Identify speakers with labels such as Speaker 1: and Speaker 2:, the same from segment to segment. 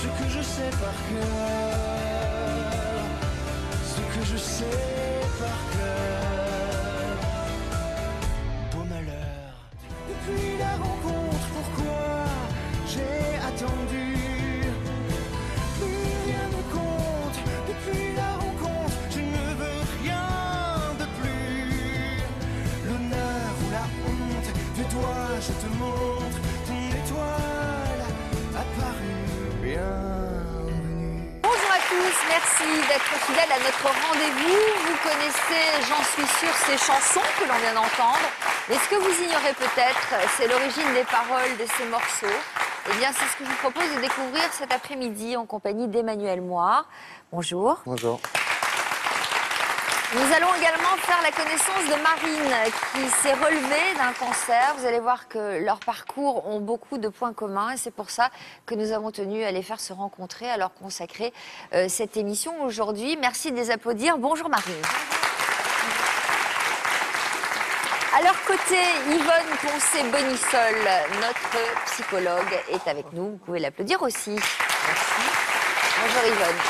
Speaker 1: ce que je sais par cœur, ce que je sais par cœur. Beau malheur. Depuis la rencontre, pourquoi j'ai attendu? Plus rien ne compte. Depuis la rencontre, je ne veux rien de plus. L'honneur ou la honte, de toi je te montre ton étoile apparue. Bienvenue.
Speaker 2: Bonjour à tous, merci d'être fidèles à notre rendez-vous. Vous connaissez, j'en suis sûre, ces chansons que l'on vient d'entendre. Mais ce que vous ignorez peut-être, c'est l'origine des paroles de ces morceaux. Eh bien, c'est ce que je vous propose de découvrir cet après-midi en compagnie d'Emmanuel Moir. Bonjour.
Speaker 3: Bonjour.
Speaker 2: Nous allons également faire la connaissance de Marine, qui s'est relevée d'un cancer. Vous allez voir que leurs parcours ont beaucoup de points communs et c'est pour ça que nous avons tenu à les faire se rencontrer, à leur consacrer cette émission aujourd'hui. Merci de les applaudir. Bonjour Marine. À leur côté, Yvonne Poncet-Bonisol, notre psychologue, est avec nous. Vous pouvez l'applaudir aussi. Merci. Bonjour Yvonne.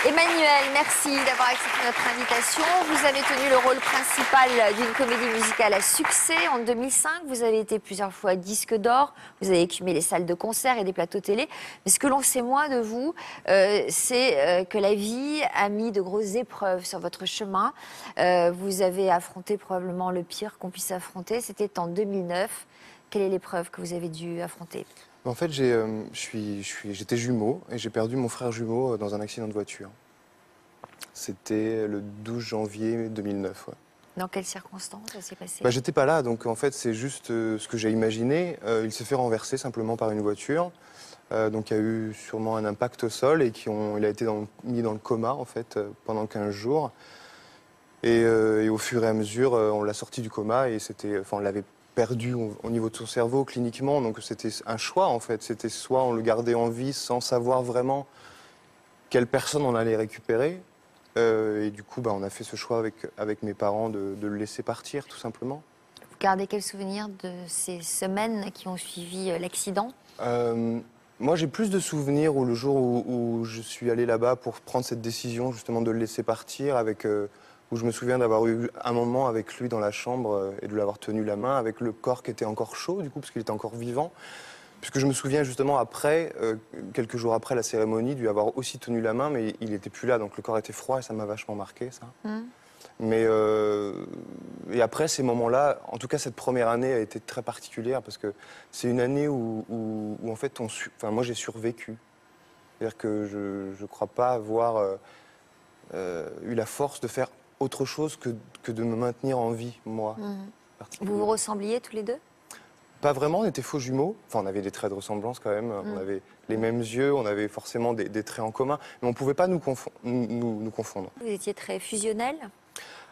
Speaker 2: Emmanuel, merci d'avoir accepté notre invitation. Vous avez tenu le rôle principal d'une comédie musicale à succès en 2005. Vous avez été plusieurs fois disque d'or. Vous avez écumé les salles de concert et des plateaux télé. Mais ce que l'on sait moins de vous, c'est que la vie a mis de grosses épreuves sur votre chemin. Vous avez affronté probablement le pire qu'on puisse affronter. C'était en 2009. Quelle est l'épreuve que vous avez dû affronter ?
Speaker 3: En fait, j'étais jumeau et j'ai perdu mon frère jumeau dans un accident de voiture. C'était le 12 janvier 2009. Ouais.
Speaker 2: Dans quelles circonstances ça s'est passé ?
Speaker 3: J'étais pas là, donc en fait, c'est juste ce que j'ai imaginé. Il s'est fait renverser simplement par une voiture. Donc il y a eu sûrement un impact au sol et il a été mis dans le coma en fait, pendant 15 jours. Et au fur et à mesure, on l'a sorti du coma et on l'avait perdu au niveau de son cerveau cliniquement, donc c'était un choix en fait. C'était soit on le gardait en vie sans savoir vraiment quelle personne on allait récupérer, et du coup on a fait ce choix avec mes parents de le laisser partir tout simplement.
Speaker 2: Vous gardez quel souvenir de ces semaines qui ont suivi l'accident ?
Speaker 3: Moi j'ai plus de souvenirs le jour où je suis allé là-bas pour prendre cette décision justement de le laisser partir où je me souviens d'avoir eu un moment avec lui dans la chambre et de l'avoir tenu la main, avec le corps qui était encore chaud, du coup, parce qu'il était encore vivant. Puisque je me souviens justement après, quelques jours après la cérémonie, de lui avoir aussi tenu la main, mais il n'était plus là, donc le corps était froid et ça m'a vachement marqué, ça. Mais et après ces moments-là, en tout cas cette première année a été très particulière, parce que c'est une année où en fait, moi j'ai survécu. C'est-à-dire que je ne crois pas avoir eu la force de faire autre chose que de me maintenir en vie, moi.
Speaker 2: Vous vous ressembliez tous les deux ?
Speaker 3: Pas vraiment, on était faux jumeaux. Enfin, on avait des traits de ressemblance quand même. On avait les mêmes yeux, on avait forcément des traits en commun. Mais on ne pouvait pas nous confondre.
Speaker 2: Vous étiez très fusionnels ?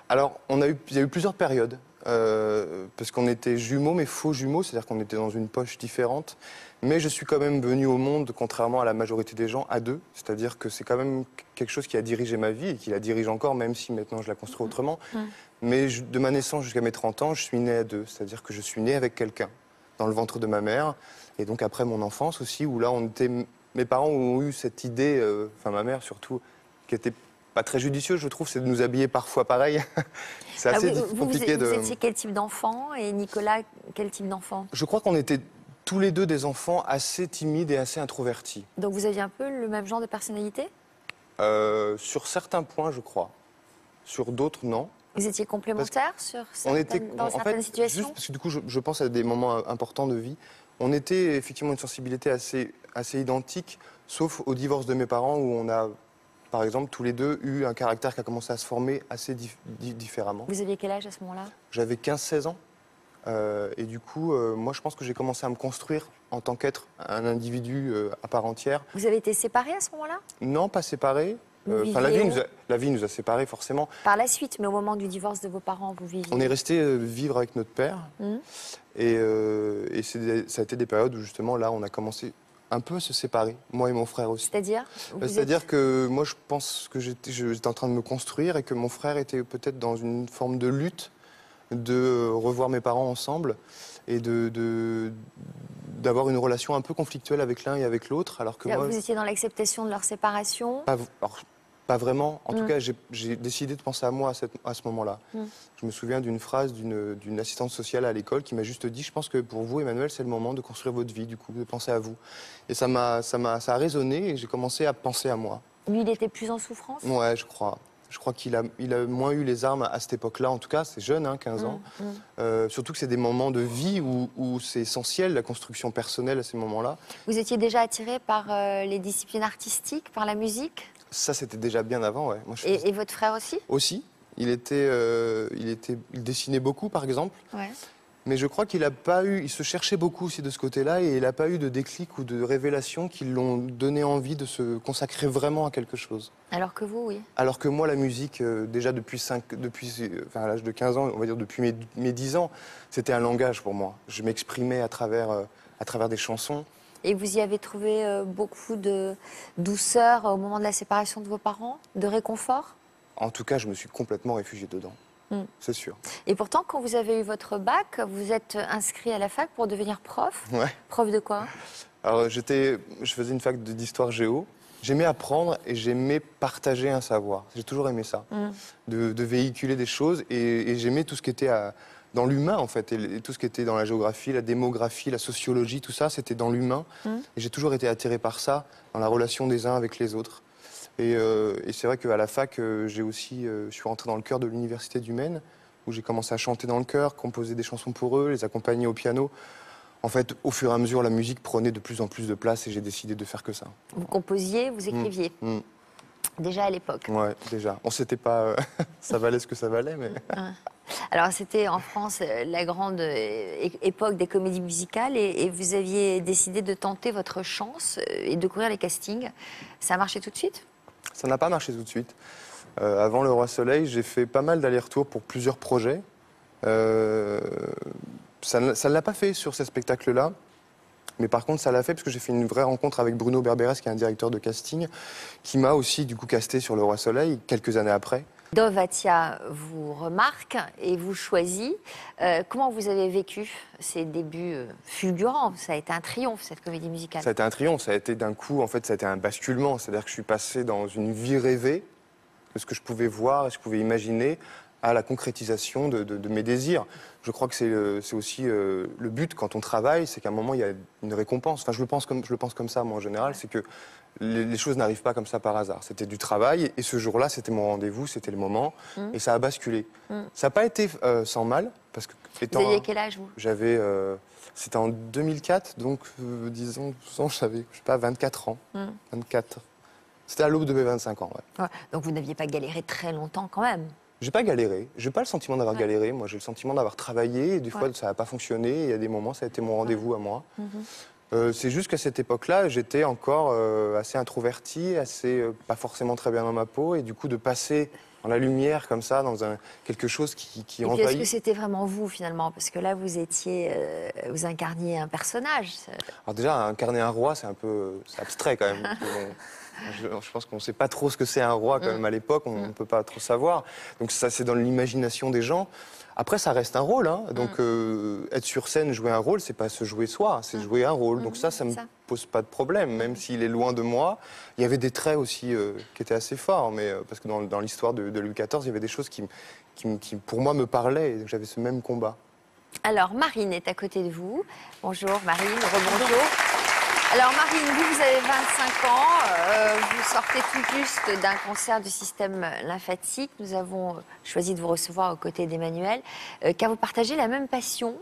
Speaker 3: Alors, il y a eu plusieurs périodes. Parce qu'on était jumeaux, mais faux jumeaux. C'est-à-dire qu'on était dans une poche différente. Mais je suis quand même venu au monde, contrairement à la majorité des gens, à deux. C'est-à-dire que c'est quand même quelque chose qui a dirigé ma vie et qui la dirige encore, même si maintenant je la construis autrement. Mais de ma naissance jusqu'à mes 30 ans, je suis né à deux. C'est-à-dire que je suis né avec quelqu'un dans le ventre de ma mère. Et donc après mon enfance aussi, où là, mes parents ont eu cette idée, enfin ma mère surtout, qui était pas très judicieuse, je trouve, c'est de nous habiller parfois pareil. C'est assez compliqué
Speaker 2: Vous étiez quel type d'enfant ? Et Nicolas, quel type d'enfant ?
Speaker 3: Je crois qu'on était tous les deux des enfants assez timides et assez introvertis.
Speaker 2: Donc vous aviez un peu le même genre de personnalité ?
Speaker 3: Sur certains points, je crois. Sur d'autres, non.
Speaker 2: Vous étiez complémentaires dans certaines situations ?
Speaker 3: Juste parce que du coup, je pense à des moments importants de vie. On était effectivement une sensibilité assez identique, sauf au divorce de mes parents, où on a, par exemple, tous les deux eu un caractère qui a commencé à se former assez différemment.
Speaker 2: Vous aviez quel âge à ce moment-là ?
Speaker 3: J'avais 15-16 ans. Et du coup, moi, je pense que j'ai commencé à me construire en tant qu'être un individu à part entière.
Speaker 2: Vous avez été séparés à ce moment-là ?
Speaker 3: Non, pas séparés. La vie nous a séparés, forcément.
Speaker 2: Par la suite, mais au moment du divorce de vos parents, vous viviez ?
Speaker 3: On est resté vivre avec notre père. Et ça a été des périodes où, justement, là, on a commencé un peu à se séparer, moi et mon frère aussi.
Speaker 2: C'est-à-dire ?
Speaker 3: C'est-à-dire que moi, je pense que j'étais en train de me construire et que mon frère était peut-être dans une forme de lutte de revoir mes parents ensemble et d'avoir une relation un peu conflictuelle avec l'un et avec l'autre, alors que moi...
Speaker 2: Vous étiez dans l'acceptation de leur séparation?
Speaker 3: Pas vraiment. En tout cas, j'ai décidé de penser à moi à ce moment-là. Je me souviens d'une phrase d'une assistante sociale à l'école qui m'a juste dit « Je pense que pour vous, Emmanuel, c'est le moment de construire votre vie, du coup, de penser à vous. » Et ça a résonné et j'ai commencé à penser à moi.
Speaker 2: Lui, il était plus en souffrance?
Speaker 3: Ouais, je crois. Je crois qu'il a moins eu les armes à cette époque-là. En tout cas, c'est jeune, hein, 15 ans. Surtout que c'est des moments de vie où c'est essentiel, la construction personnelle à ces moments-là.
Speaker 2: Vous étiez déjà attiré par les disciplines artistiques, par la musique?
Speaker 3: Ça, c'était déjà bien avant, ouais. Moi,
Speaker 2: et votre frère aussi?
Speaker 3: Aussi. Il dessinait beaucoup, par exemple.
Speaker 2: Ouais.
Speaker 3: Mais je crois qu'il se cherchait beaucoup aussi de ce côté-là et il n'a pas eu de déclic ou de révélation qui l'ont donné envie de se consacrer vraiment à quelque chose.
Speaker 2: Alors que vous, oui.
Speaker 3: Alors que moi, la musique, déjà depuis à l'âge de 15 ans, on va dire depuis mes 10 ans, c'était un langage pour moi. Je m'exprimais à travers des chansons.
Speaker 2: Et vous y avez trouvé beaucoup de douceur au moment de la séparation de vos parents, de réconfort?
Speaker 3: En tout cas, je me suis complètement réfugié dedans. C'est sûr.
Speaker 2: Et pourtant, quand vous avez eu votre bac, vous êtes inscrit à la fac pour devenir prof.
Speaker 3: Ouais.
Speaker 2: Prof de quoi?
Speaker 3: Alors, je faisais une fac d'histoire géo. J'aimais apprendre et j'aimais partager un savoir. J'ai toujours aimé ça, de véhiculer des choses. Et j'aimais tout ce qui était dans l'humain, en fait. Et tout ce qui était dans la géographie, la démographie, la sociologie, tout ça, c'était dans l'humain. Et j'ai toujours été attiré par ça, dans la relation des uns avec les autres. Et c'est vrai qu'à la fac, je suis rentré dans le chœur de l'Université du Maine, où j'ai commencé à chanter dans le chœur, composer des chansons pour eux, les accompagner au piano. En fait, au fur et à mesure, la musique prenait de plus en plus de place et j'ai décidé de faire que ça.
Speaker 2: Vous composiez, vous écriviez déjà à l'époque?
Speaker 3: Ouais, déjà. On ne s'était pas... ça valait ce que ça valait, mais...
Speaker 2: Alors, c'était en France la grande époque des comédies musicales et vous aviez décidé de tenter votre chance et de courir les castings. Ça a marché tout de suite?
Speaker 3: Ça n'a pas marché tout de suite. Avant Le Roi Soleil, j'ai fait pas mal d'allers-retours pour plusieurs projets. Ça ne l'a pas fait sur ces spectacles-là. Mais par contre, ça l'a fait parce que j'ai fait une vraie rencontre avec Bruno Berberes, qui est un directeur de casting, qui m'a aussi du coup casté sur Le Roi Soleil quelques années après.
Speaker 2: Dov Atia vous remarque et vous choisit. Comment vous avez vécu ces débuts fulgurants? Ça a été un triomphe, cette comédie musicale.
Speaker 3: Ça a été un triomphe, ça a été d'un coup, en fait, ça a été un basculement. C'est-à-dire que je suis passé dans une vie rêvée, de ce que je pouvais voir, ce que je pouvais imaginer, à la concrétisation de mes désirs. Je crois que c'est aussi le but quand on travaille, c'est qu'à un moment, il y a une récompense. Enfin, je le pense comme ça, moi, en général, c'est que les choses n'arrivent pas comme ça par hasard. C'était du travail, et ce jour-là, c'était mon rendez-vous, c'était le moment, et ça a basculé. Ça n'a pas été sans mal, parce que...
Speaker 2: Vous aviez quel âge, vous?
Speaker 3: J'avais... c'était en 2004, donc, disons, j'avais, je sais pas, 24 ans. 24. C'était à l'aube de mes 25 ans, ouais.
Speaker 2: Ouais. Donc, vous n'aviez pas galéré très longtemps, quand même?
Speaker 3: J'ai pas galéré. J'ai pas le sentiment d'avoir galéré. Moi, j'ai le sentiment d'avoir travaillé. Et des fois, ça n'a pas fonctionné. Et il y a des moments, ça a été mon rendez-vous à moi. C'est juste qu'à cette époque-là, j'étais encore assez introverti, pas forcément très bien dans ma peau. Et du coup, de passer dans la lumière comme ça, dans quelque chose qui envahit.
Speaker 2: Est-ce que c'était vraiment vous, finalement? Parce que là, vous incarniez un personnage.
Speaker 3: Alors déjà, incarner un roi, c'est abstrait quand même. Je pense qu'on ne sait pas trop ce que c'est un roi quand même à l'époque, on ne peut pas trop savoir. Donc ça, c'est dans l'imagination des gens. Après, ça reste un rôle. Hein. Donc être sur scène, jouer un rôle, c'est pas se jouer soi, c'est jouer un rôle. Donc ça me pose pas de problème, même s'il est loin de moi. Il y avait des traits aussi qui étaient assez forts, mais parce que dans l'histoire de Louis XIV, il y avait des choses qui, pour moi, me parlaient. Et j'avais ce même combat.
Speaker 2: Alors, Marine est à côté de vous. Bonjour Marine, rebonjour. Alors Marine, vous avez 25 ans, vous sortez tout juste d'un cancer du système lymphatique. Nous avons choisi de vous recevoir aux côtés d'Emmanuel, car vous partagez la même passion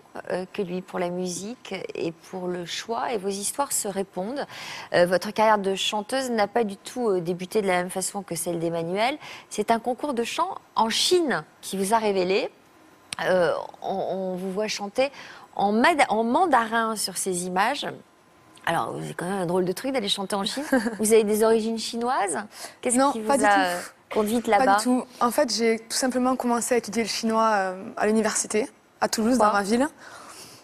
Speaker 2: que lui pour la musique et pour le choix, et vos histoires se répondent. Votre carrière de chanteuse n'a pas du tout débuté de la même façon que celle d'Emmanuel. C'est un concours de chant en Chine qui vous a révélé. On vous voit chanter en mandarin sur ces images. Alors, c'est quand même un drôle de truc d'aller chanter en Chine. Vous avez des origines chinoises? Qu'est-ce qui vous a conduite là-bas?
Speaker 4: Pas du tout. En fait, j'ai tout simplement commencé à étudier le chinois à l'université, à Toulouse, dans ma ville.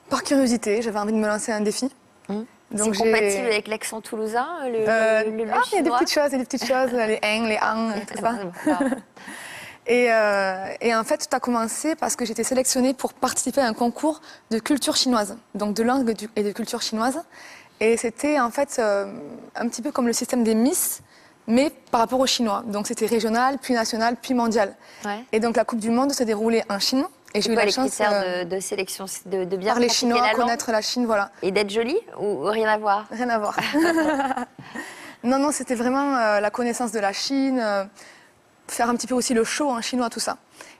Speaker 4: Par curiosité, j'avais envie de me lancer un défi.
Speaker 2: Donc c'est compatible avec l'accent toulousain, le
Speaker 4: il y a des
Speaker 2: chinois?
Speaker 4: petites choses, les eng, les ang, tout ça. Et en fait, tout a commencé parce que j'étais sélectionnée pour participer à un concours de culture chinoise, donc de langue et de culture chinoise. Et c'était en fait un petit peu comme le système des Miss, mais par rapport aux Chinois. Donc c'était régional, puis national, puis mondial.
Speaker 2: Ouais.
Speaker 4: Et donc la Coupe du Monde se déroulait en Chine. Et j'ai eu la
Speaker 2: les
Speaker 4: chance
Speaker 2: critères de sélection, de bien
Speaker 4: par les
Speaker 2: pratiquer
Speaker 4: Chinois,
Speaker 2: la langue
Speaker 4: connaître la Chine, voilà.
Speaker 2: et d'être jolie ou rien à voir?
Speaker 4: Rien à voir. Non, c'était vraiment la connaissance de la Chine, faire un petit peu aussi le show en chinois, tout ça.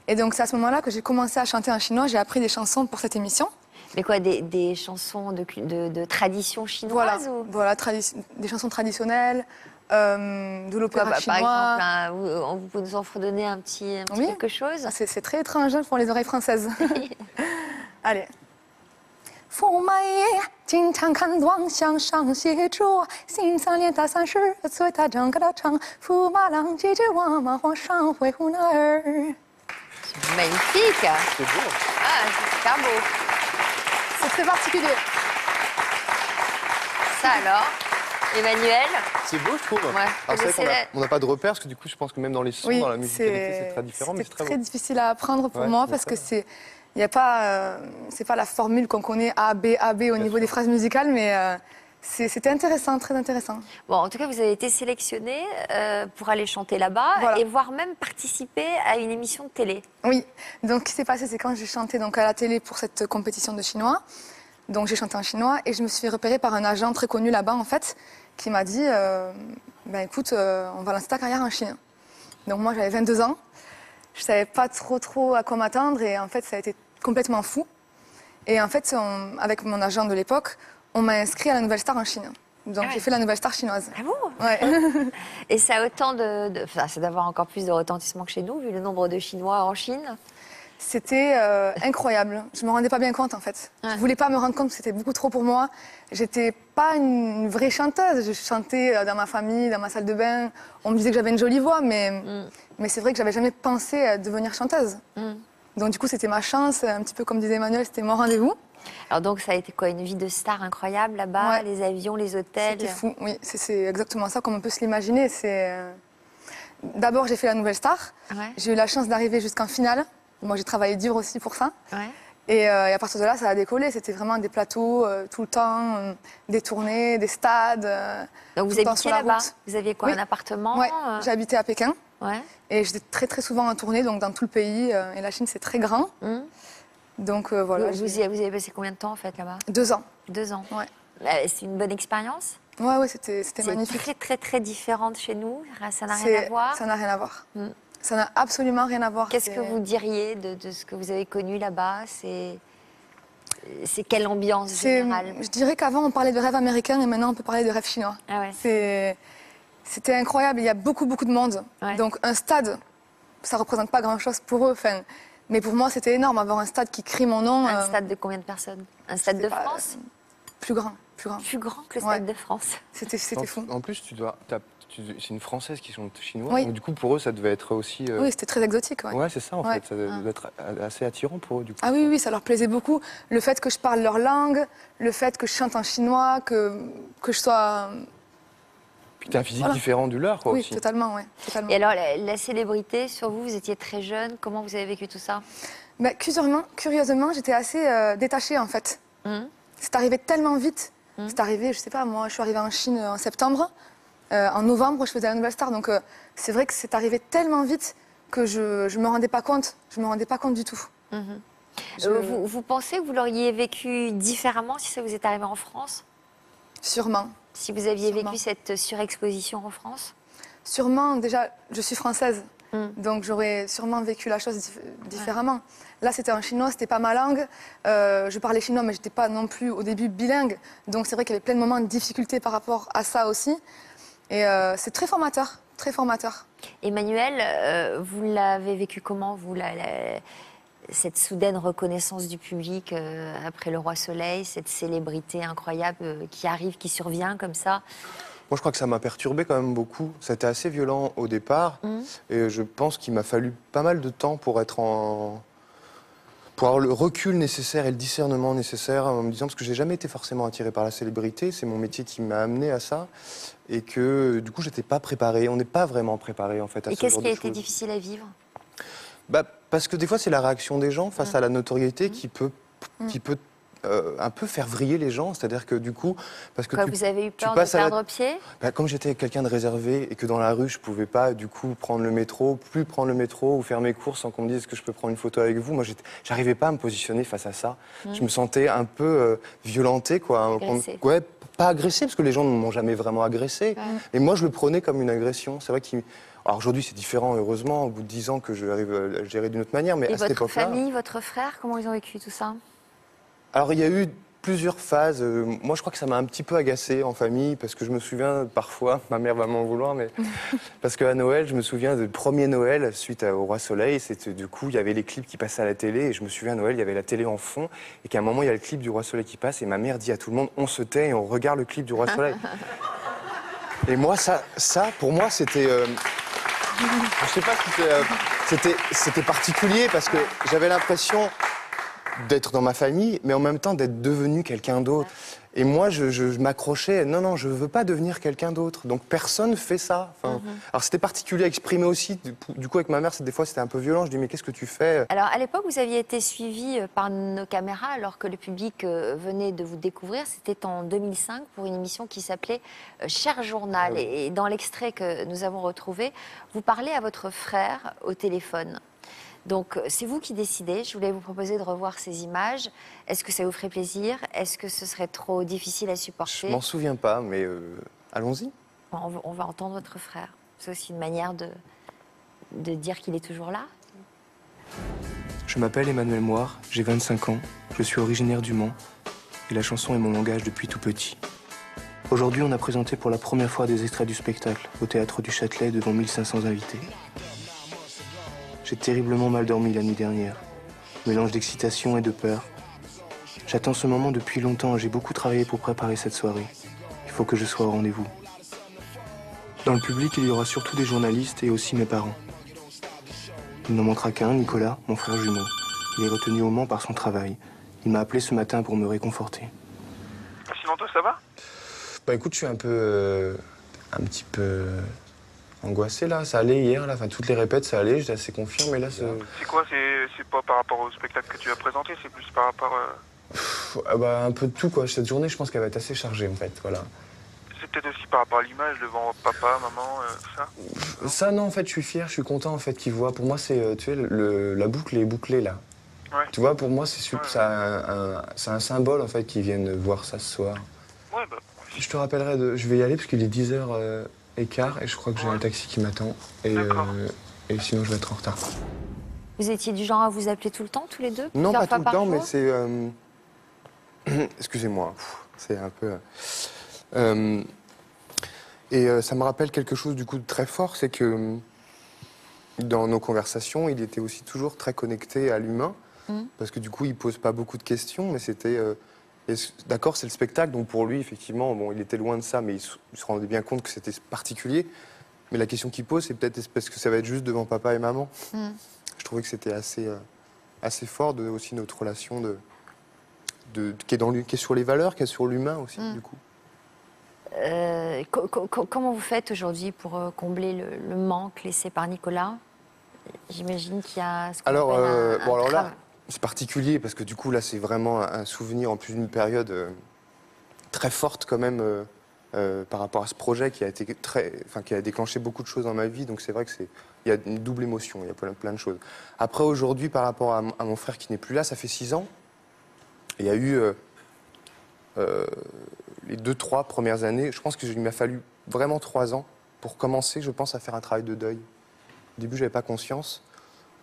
Speaker 4: Et donc c'est à ce moment-là que j'ai commencé à chanter en chinois. J'ai appris des chansons pour cette émission.
Speaker 2: Mais quoi, des chansons de tradition chinoise
Speaker 4: Voilà, des chansons traditionnelles, de l'opéra
Speaker 2: Par
Speaker 4: chinois.
Speaker 2: exemple, vous pouvez nous en redonner un petit
Speaker 4: Oui.
Speaker 2: quelque chose?
Speaker 4: Ah, c'est très étrange pour les oreilles françaises. Allez. 驸马爷经常看望向上写着新三年大三十岁他整个的唱驸马郎姐姐我马皇上回湖南儿
Speaker 2: Magnifique.
Speaker 3: C'est beau.
Speaker 2: Ah, c'est super beau.
Speaker 4: C'est très particulier.
Speaker 2: Ça alors, Emmanuel?
Speaker 3: C'est beau, je trouve.
Speaker 2: Ouais.
Speaker 3: Alors, c'est vrai
Speaker 2: C'est
Speaker 3: qu'on n'a pas de repères, parce que du coup, je pense que même dans les sons, dans la musicalité, c'est très différent, mais c'est
Speaker 4: C'était
Speaker 3: très beau.
Speaker 4: difficile à apprendre pour
Speaker 3: Ouais,
Speaker 4: moi
Speaker 3: c'est
Speaker 4: parce
Speaker 3: ça.
Speaker 4: que c'est pas la formule qu'on connaît A, B au niveau des phrases musicales, mais c'était intéressant, très intéressant.
Speaker 2: Bon, en tout cas, vous avez été sélectionné pour aller chanter là-bas
Speaker 4: Voilà.
Speaker 2: et voire même participer à une émission de télé.
Speaker 4: Oui, donc ce qui s'est passé, c'est quand j'ai chanté donc, à la télé pour cette compétition de chinois. Donc j'ai chanté en chinois et je me suis fait repérer par un agent très connu là-bas, en fait, qui m'a dit ben écoute, on va lancer ta carrière en Chine. Donc moi, j'avais 22 ans. Je savais pas trop à quoi m'attendre et en fait, ça a été complètement fou. Et en fait, avec mon agent de l'époque, on m'a inscrit à la Nouvelle Star en Chine. Donc
Speaker 2: Ah ouais.
Speaker 4: j'ai fait la Nouvelle Star chinoise.
Speaker 2: Ah bon?
Speaker 4: Ouais.
Speaker 2: Et ça a autant enfin, c'est d'avoir encore plus de retentissement que chez nous, vu le nombre de Chinois en Chine.
Speaker 4: C'était incroyable. Je me rendais pas bien compte en fait.
Speaker 2: Ouais.
Speaker 4: Je voulais pas me rendre compte que c'était beaucoup trop pour moi. J'étais pas une vraie chanteuse. Je chantais dans ma famille, dans ma salle de bain. On me disait que j'avais une jolie voix, mais c'est vrai que j'avais jamais pensé à devenir chanteuse. Donc du coup, c'était ma chance. Un petit peu comme disait Emmanuel, c'était mon rendez-vous.
Speaker 2: Alors donc, ça a été quoi? Une vie de star incroyable là-bas?
Speaker 4: Ouais.
Speaker 2: Les avions, les hôtels?
Speaker 4: C'était fou. Oui, c'est exactement ça comme on peut se l'imaginer. D'abord, j'ai fait la Nouvelle Star.
Speaker 2: Ouais.
Speaker 4: J'ai eu la chance d'arriver jusqu'en finale. Moi, j'ai travaillé dur aussi pour ça.
Speaker 2: Ouais.
Speaker 4: Et à partir de là, ça a décollé. C'était vraiment des plateaux tout le temps, des tournées, des stades.
Speaker 2: Donc
Speaker 4: tout
Speaker 2: vous
Speaker 4: le temps
Speaker 2: habitiez
Speaker 4: sur la
Speaker 2: là-bas?
Speaker 4: route.
Speaker 2: Vous aviez quoi?
Speaker 4: Oui.
Speaker 2: Un appartement?
Speaker 4: Ouais, j'ai habité à Pékin
Speaker 2: Ouais.
Speaker 4: et j'étais très souvent en tournée, donc dans tout le pays. Et la Chine, c'est très grand. Donc voilà.
Speaker 2: Vous avez passé combien de temps en fait là-bas?
Speaker 4: 2 ans.
Speaker 2: 2 ans.
Speaker 4: Ouais.
Speaker 2: C'est une bonne expérience?
Speaker 4: Ouais, c'était
Speaker 2: C'est
Speaker 4: magnifique.
Speaker 2: très différent de chez nous. Ça n'a rien à voir.
Speaker 4: Ça n'a rien à voir. Ça n'a absolument rien à voir.
Speaker 2: Qu'est-ce que vous diriez de ce que vous avez connu là-bas? C'est quelle ambiance générale?
Speaker 4: Je dirais qu'avant, on parlait de rêve américain et maintenant, on peut parler de rêve chinois.
Speaker 2: Ah ouais.
Speaker 4: C'était incroyable. Il y a beaucoup de monde.
Speaker 2: Ouais.
Speaker 4: Donc, un stade, ça ne représente pas grand-chose pour eux. Enfin, mais pour moi, c'était énorme. Avoir un stade qui crie mon nom.
Speaker 2: Un stade de combien de personnes? Un stade
Speaker 4: je
Speaker 2: de
Speaker 4: sais pas,
Speaker 2: France?
Speaker 4: Plus grand.
Speaker 2: Plus grand que le
Speaker 4: Ouais.
Speaker 2: stade de France.
Speaker 4: C'était fou.
Speaker 3: En plus, c'est une Française qui chante chinois,
Speaker 4: Oui.
Speaker 3: donc du coup, pour eux, ça devait être aussi...
Speaker 4: Oui, c'était très exotique. Ouais.
Speaker 3: Ouais, c'est ça, en
Speaker 4: Ouais.
Speaker 3: fait. Ça devait être assez attirant pour eux, du coup.
Speaker 4: Ah oui, ça leur plaisait beaucoup. Le fait que je parle leur langue, le fait que je chante en chinois, que je sois...
Speaker 3: Puis t'as un physique
Speaker 4: Voilà.
Speaker 3: différent du leur, quoi,
Speaker 4: Oui,
Speaker 3: aussi.
Speaker 4: totalement, ouais. Totalement.
Speaker 2: Et alors, la célébrité, sur vous, vous étiez très jeune. Comment vous avez vécu tout ça?
Speaker 4: Bah, curieusement, j'étais assez détachée, en fait. C'est arrivé tellement vite. C'est arrivé, je sais pas, moi, je suis arrivée en Chine en septembre. En novembre, je faisais la Nouvelle Star. Donc, c'est vrai que c'est arrivé tellement vite que je me rendais pas compte. Je me rendais pas compte du tout.
Speaker 2: Vous pensez que vous l'auriez vécu différemment si ça vous est arrivé en France?
Speaker 4: Sûrement.
Speaker 2: Si vous aviez
Speaker 4: Sûrement.
Speaker 2: vécu cette surexposition en France?
Speaker 4: Sûrement, déjà, je suis française. Donc, j'aurais sûrement vécu la chose différemment. Là, c'était en chinois, c'était pas ma langue. Je parlais chinois, mais j'étais pas non plus au début bilingue. Donc, c'est vrai qu'il y avait plein de moments de difficulté par rapport à ça aussi. Et c'est très formateur, très formateur.
Speaker 2: Emmanuel, vous l'avez vécu comment, vous, cette soudaine reconnaissance du public après Le Roi Soleil, cette célébrité incroyable qui arrive, qui survient comme ça?
Speaker 3: Moi, je crois que ça m'a perturbé quand même beaucoup. C'était assez violent au départ. Et je pense qu'il m'a fallu pas mal de temps pour avoir le recul nécessaire et le discernement nécessaire en me disant, parce que j'ai jamais été forcément attiré par la célébrité, c'est mon métier qui m'a amené à ça, et que du coup, j'étais pas préparé. On n'est pas vraiment préparé en fait à
Speaker 2: Et
Speaker 3: ce
Speaker 2: qu'est-ce
Speaker 3: genre
Speaker 2: qui a
Speaker 3: de
Speaker 2: été
Speaker 3: choses.
Speaker 2: difficile à vivre?
Speaker 3: Parce que des fois, c'est la réaction des gens face à la notoriété qui peut un peu faire vriller les gens. C'est-à-dire que du coup... Parce que
Speaker 2: Vous avez eu peur de
Speaker 3: passes
Speaker 2: perdre pied?
Speaker 3: Comme j'étais quelqu'un de réservé et que dans la rue, je pouvais pas du coup prendre le métro ou faire mes courses sans qu'on me dise est-ce que je peux prendre une photo avec vous. Moi, j'arrivais pas à me positionner face à ça. Je me sentais un peu violenté, quoi.
Speaker 2: Agressé.
Speaker 3: Ouais, pas agressé, parce que les gens ne m'ont jamais vraiment agressé. Et moi, je le prenais comme une agression. C'est vrai qu'il... Alors aujourd'hui, c'est différent, heureusement, au bout de 10 ans que j'arrive à le gérer d'une autre manière. Mais
Speaker 2: Et
Speaker 3: à cette
Speaker 2: votre
Speaker 3: époque-là...
Speaker 2: famille, votre frère, comment ils ont vécu tout ça?
Speaker 3: Alors, il y a eu plusieurs phases. Moi, je crois que ça m'a un petit peu agacé en famille, parce que je me souviens parfois, ma mère va m'en vouloir, mais parce qu'à Noël, je me souviens du premier Noël, suite au Roi Soleil, du coup, il y avait les clips qui passaient à la télé, et je me souviens, à Noël, il y avait la télé en fond, et qu'à un moment, il y a le clip du Roi Soleil qui passe, et ma mère dit à tout le monde, on se tait et on regarde le clip du Roi Soleil. Et moi, ça pour moi, c'était... je sais pas si c'était particulier, parce que j'avais l'impression d'être dans ma famille, mais en même temps d'être devenu quelqu'un d'autre. Et moi, je m'accrochais, non, je veux pas devenir quelqu'un d'autre. Donc personne fait ça. Enfin, alors c'était particulier à exprimer aussi. Du coup, avec ma mère, des fois, c'était un peu violent. Je dis, mais qu'est-ce que tu fais?
Speaker 2: Alors, à l'époque, vous aviez été suivi par nos caméras alors que le public venait de vous découvrir. C'était en 2005 pour une émission qui s'appelait Cher Journal. Et dans l'extrait que nous avons retrouvé, vous parlez à votre frère au téléphone. Donc, c'est vous qui décidez. Je voulais vous proposer de revoir ces images. Est-ce que ça vous ferait plaisir? Est-ce que ce serait trop difficile à supporter?
Speaker 3: Je m'en souviens pas, mais allons-y.
Speaker 2: On va entendre votre frère. C'est aussi une manière de dire qu'il est toujours là.
Speaker 5: Je m'appelle Emmanuel Moire, j'ai 25 ans, je suis originaire du Mans et la chanson est mon langage depuis tout petit. Aujourd'hui, on a présenté pour la première fois des extraits du spectacle au Théâtre du Châtelet devant 1500 invités. J'ai terriblement mal dormi la nuit dernière, mélange d'excitation et de peur. J'attends ce moment depuis longtemps et j'ai beaucoup travaillé pour préparer cette soirée. Il faut que je sois au rendez-vous. Dans le public, il y aura surtout des journalistes et aussi mes parents. Il n'en manquera qu'un, Nicolas, mon frère jumeau. Il est retenu au Mans par son travail. Il m'a appelé ce matin pour me réconforter.
Speaker 6: Sinon, toi, ça va?
Speaker 3: Bah écoute, je suis un petit peu angoissé là. Ça allait hier, là. Enfin, toutes les répètes, ça allait. J'étais assez confiant, mais là,
Speaker 6: C'est quoi? C'est pas par rapport au spectacle que tu vas présenter, c'est plus par rapport...
Speaker 3: un peu de tout, quoi. Cette journée, je pense qu'elle va être assez chargée, en fait. Voilà.
Speaker 6: C'est peut-être aussi par rapport à l'image devant papa, maman, ça?
Speaker 3: Ça, non, en fait, je suis fier, je suis content, en fait, qu'ils voient. Pour moi, c'est, tu sais, la boucle est bouclée, là.
Speaker 6: Ouais.
Speaker 3: Tu vois, pour moi, c'est un symbole, en fait, qu'ils viennent voir ça ce soir.
Speaker 6: Ouais, bah...
Speaker 3: Je te rappellerai je vais y aller, parce qu'il est 10h15, et je crois que j'ai un taxi qui m'attend. Et sinon, je vais être en retard.
Speaker 2: Vous étiez du genre à vous appeler tout le temps, tous les deux?
Speaker 3: Non,
Speaker 2: plusieurs
Speaker 3: pas tout
Speaker 2: fois
Speaker 3: le temps,
Speaker 2: par
Speaker 3: mais
Speaker 2: jour
Speaker 3: c'est... Excusez-moi, c'est un peu... ça me rappelle quelque chose du coup de très fort, c'est que dans nos conversations, il était aussi toujours très connecté à l'humain, parce que du coup, il pose pas beaucoup de questions, mais c'était... D'accord, c'est le spectacle, donc pour lui, effectivement, bon, il était loin de ça, mais il se rendait bien compte que c'était particulier. Mais la question qu'il pose, c'est peut-être parce que ça va être juste devant papa et maman. Je trouvais que c'était assez fort, aussi notre relation qui est sur les valeurs, qui est sur l'humain aussi, du coup.
Speaker 2: Comment vous faites aujourd'hui pour combler le manque laissé par Nicolas? J'imagine qu'il y a ce qu'on appelle un
Speaker 3: là,
Speaker 2: travail.
Speaker 3: c'est particulier parce que du coup, là, c'est vraiment un souvenir en plus d'une période très forte quand même par rapport à ce projet qui a déclenché beaucoup de choses dans ma vie. Donc c'est vrai que il y a une double émotion, il y a plein de choses. Après, aujourd'hui, par rapport à mon frère qui n'est plus là, ça fait 6 ans. Il y a eu les 2-3 premières années, je pense qu'il m'a fallu vraiment 3 ans pour commencer, je pense, à faire un travail de deuil. Au début, je n'avais pas conscience.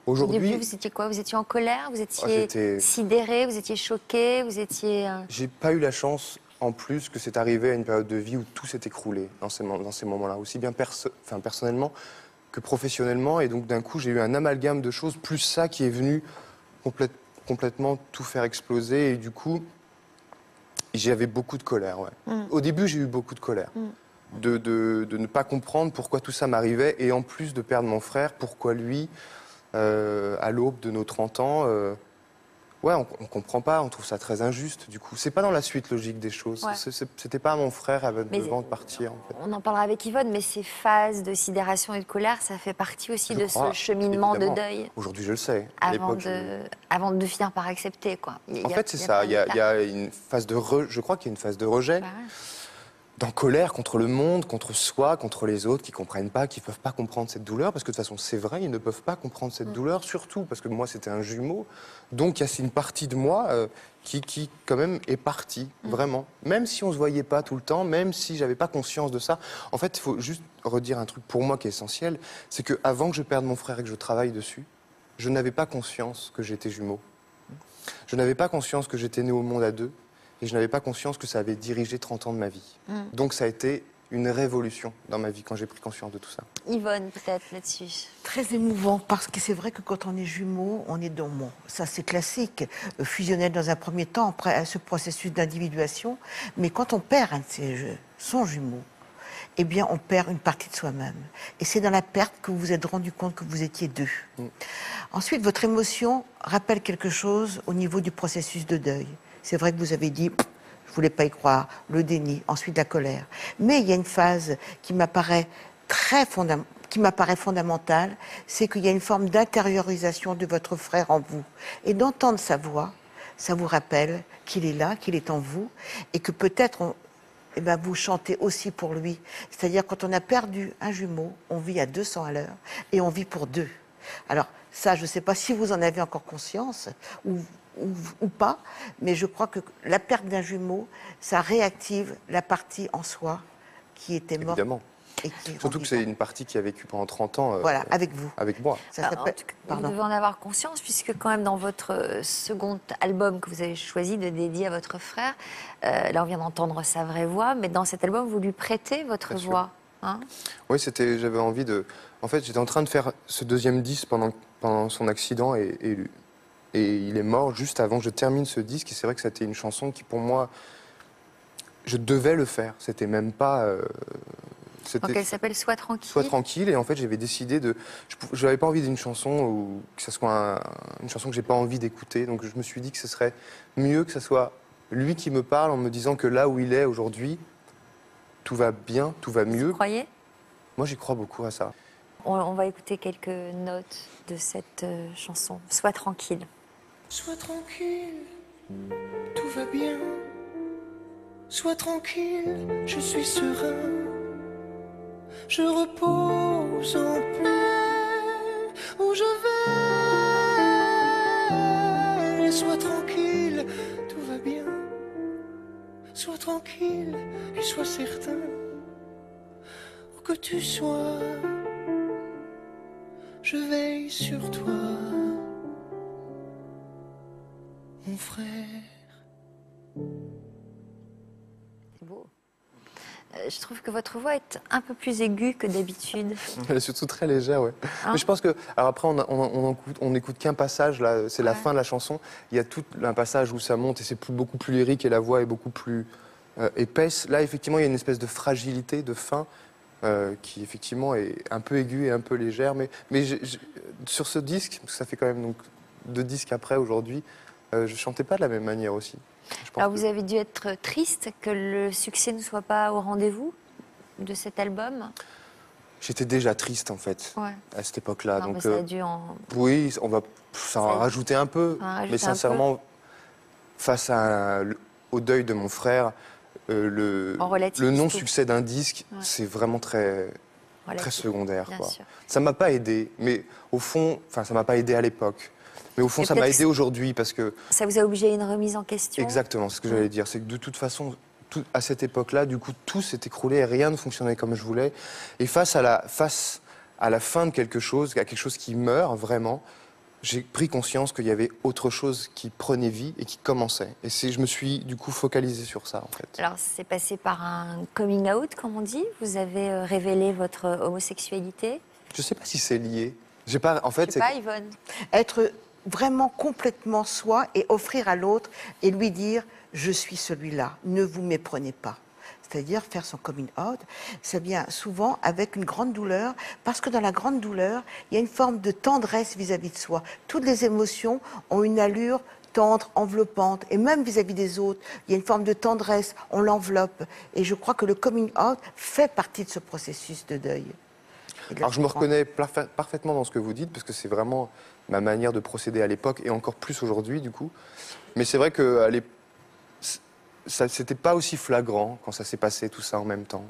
Speaker 3: Aujourd'hui,
Speaker 2: au début, vous étiez quoi? Vous étiez en colère? Vous étiez sidéré? Vous étiez choqué? Vous étiez...
Speaker 3: J'ai pas eu la chance, en plus, que c'est arrivé à une période de vie où tout s'est écroulé dans ces moments-là, aussi bien personnellement que professionnellement. Et donc, d'un coup, j'ai eu un amalgame de choses, plus ça qui est venu complètement tout faire exploser. Et du coup, j'avais beaucoup de colère, ouais. Au début, j'ai eu beaucoup de colère. De ne pas comprendre pourquoi tout ça m'arrivait. Et en plus de perdre mon frère, pourquoi lui... à l'aube de nos 30 ans, Ouais, on comprend pas, on trouve ça très injuste. Du coup, c'est pas dans la suite logique des choses.
Speaker 2: Ouais.
Speaker 3: C'était pas à mon frère
Speaker 2: Mais
Speaker 3: devant de partir. En fait.
Speaker 2: on en parlera avec Yvonne, mais ces phases de sidération et de colère, ça fait partie aussi
Speaker 3: Je
Speaker 2: de
Speaker 3: crois,
Speaker 2: ce cheminement
Speaker 3: évidemment.
Speaker 2: de deuil
Speaker 3: Aujourd'hui, je le sais. À
Speaker 2: avant
Speaker 3: l'époque,
Speaker 2: avant de finir par accepter, quoi.
Speaker 3: En fait, c'est ça. Il y a une phase de je crois qu'il y a une phase de rejet. Dans colère contre le monde, contre soi, contre les autres qui comprennent pas, qui peuvent pas comprendre cette douleur, parce que de toute façon c'est vrai, ils ne peuvent pas comprendre cette douleur, surtout parce que moi c'était un jumeau, donc il y a une partie de moi qui quand même est partie, vraiment. Même si on se voyait pas tout le temps, même si j'avais pas conscience de ça. En fait, il faut juste redire un truc pour moi qui est essentiel, c'est que avant que je perde mon frère et que je travaille dessus, je n'avais pas conscience que j'étais jumeau. Je n'avais pas conscience que j'étais né au monde à deux. Et je n'avais pas conscience que ça avait dirigé 30 ans de ma vie. Donc ça a été une révolution dans ma vie quand j'ai pris conscience de tout ça.
Speaker 2: Yvonne, peut-être, là-dessus.
Speaker 7: Très émouvant, parce que c'est vrai que quand on est jumeau, on est dans mon. Ça, c'est classique, fusionnel dans un premier temps, après ce processus d'individuation. Mais quand on perd un de son jumeau, eh bien, on perd une partie de soi-même. Et c'est dans la perte que vous vous êtes rendu compte que vous étiez deux. Ensuite, votre émotion rappelle quelque chose au niveau du processus de deuil. C'est vrai que vous avez dit, je ne voulais pas y croire, le déni, ensuite la colère. Mais il y a une phase qui m'apparaît fondamentale, c'est qu'il y a une forme d'intériorisation de votre frère en vous. Et d'entendre sa voix, ça vous rappelle qu'il est là, qu'il est en vous, et que peut-être vous chantez aussi pour lui. C'est-à-dire quand on a perdu un jumeau, on vit à 200 à l'heure, et on vit pour deux. Alors ça, je ne sais pas si vous en avez encore conscience, ou pas, mais je crois que la perte d'un jumeau, ça réactive la partie en soi qui était morte.
Speaker 3: Évidemment.
Speaker 7: Et qui
Speaker 3: Surtout que c'est une partie qui a vécu pendant 30 ans
Speaker 7: voilà, avec vous.
Speaker 3: avec moi.
Speaker 7: Ça
Speaker 2: Alors,
Speaker 7: s'appelle...
Speaker 2: vous devez en avoir conscience, puisque quand même dans votre second album que vous avez choisi de dédier à votre frère, là on vient d'entendre sa vraie voix, mais dans cet album vous lui prêtez votre
Speaker 3: Bien sûr.
Speaker 2: voix. Hein,
Speaker 3: Oui, j'avais envie de... En fait, j'étais en train de faire ce deuxième disque pendant son accident et il est mort juste avant que je termine ce disque. Et c'est vrai que c'était une chanson qui, pour moi, je devais le faire. C'était même pas...
Speaker 2: donc elle s'appelle Sois tranquille.
Speaker 3: Sois tranquille. Et en fait, j'avais décidé de... Je n'avais pas envie d'une chanson ou que ce soit une chanson que j'ai pas envie d'écouter. Donc je me suis dit que ce serait mieux que ce soit lui qui me parle en me disant que là où il est aujourd'hui, tout va bien, tout va mieux.
Speaker 2: Vous croyez ?
Speaker 3: Moi, j'y crois beaucoup à ça.
Speaker 2: On va écouter quelques notes de cette chanson. Sois tranquille.
Speaker 1: Sois tranquille, tout va bien. Sois tranquille, je suis serein. Je repose en paix où je vais. Sois tranquille, tout va bien. Sois tranquille et sois certain. Où que tu sois, je veille sur toi. Mon frère.
Speaker 2: C'est beau. Je trouve que votre voix est un peu plus aiguë que d'habitude.
Speaker 3: Elle est surtout très légère, ouais.
Speaker 2: Hein?
Speaker 3: Mais je pense que... Alors après, on écoute qu'un passage, là, c'est la fin de la chanson. Il y a tout un passage où ça monte et c'est beaucoup plus lyrique et la voix est beaucoup plus épaisse. Là, effectivement, il y a une espèce de fragilité, de fin, qui, effectivement, est un peu aiguë et un peu légère. Mais sur ce disque, parce que ça fait quand même donc, 2 disques après, aujourd'hui, je chantais pas de la même manière aussi.
Speaker 2: Alors vous avez dû être triste que le succès ne soit pas au rendez-vous de cet album.
Speaker 3: J'étais déjà triste en fait
Speaker 2: Ouais.
Speaker 3: à cette époque-là.
Speaker 2: Non, mais
Speaker 3: Donc
Speaker 2: ça a dû en...
Speaker 3: oui, ça en a rajouté un peu.
Speaker 2: Ça en a rajouté
Speaker 3: Mais
Speaker 2: un
Speaker 3: sincèrement, face au deuil de mon frère, le non-succès d'un disque,
Speaker 2: Ouais.
Speaker 3: c'est vraiment très
Speaker 2: Relatif,
Speaker 3: secondaire.
Speaker 2: bien
Speaker 3: Quoi.
Speaker 2: sûr.
Speaker 3: Ça m'a pas aidé, mais au fond, ça m'a pas aidé à l'époque. Mais au fond,
Speaker 2: Et
Speaker 3: ça m'a
Speaker 2: peut-être
Speaker 3: aidé aujourd'hui parce que...
Speaker 2: Ça vous a obligé à une remise en question.
Speaker 3: Exactement, c'est ce que j'allais dire. C'est que de toute façon, à cette époque-là, du coup, tout s'est écroulé et rien ne fonctionnait comme je voulais. Et face à la fin de quelque chose, à quelque chose qui meurt vraiment, j'ai pris conscience qu'il y avait autre chose qui prenait vie et qui commençait. Et je me suis du coup focalisé sur ça, en fait.
Speaker 2: Alors c'est passé par un coming out, comme on dit. Vous avez révélé votre homosexualité.
Speaker 3: Je sais pas si c'est lié. J'ai pas, en fait,
Speaker 2: Je sais pas, Yvonne.
Speaker 7: Être vraiment complètement soi et offrir à l'autre et lui dire « je suis celui-là, ne vous méprenez pas ». C'est-à-dire faire son coming out, ça vient souvent avec une grande douleur, parce que dans la grande douleur, il y a une forme de tendresse vis-à-vis de soi. Toutes les émotions ont une allure tendre, enveloppante, et même vis-à-vis des autres, il y a une forme de tendresse, on l'enveloppe. Et je crois que le coming out fait partie de ce processus de deuil.
Speaker 3: Alors je me reconnais parfaitement dans ce que vous dites, parce que c'est vraiment ma manière de procéder à l'époque, et encore plus aujourd'hui du coup. Mais c'est vrai que c'était pas aussi flagrant quand ça s'est passé tout ça en même temps.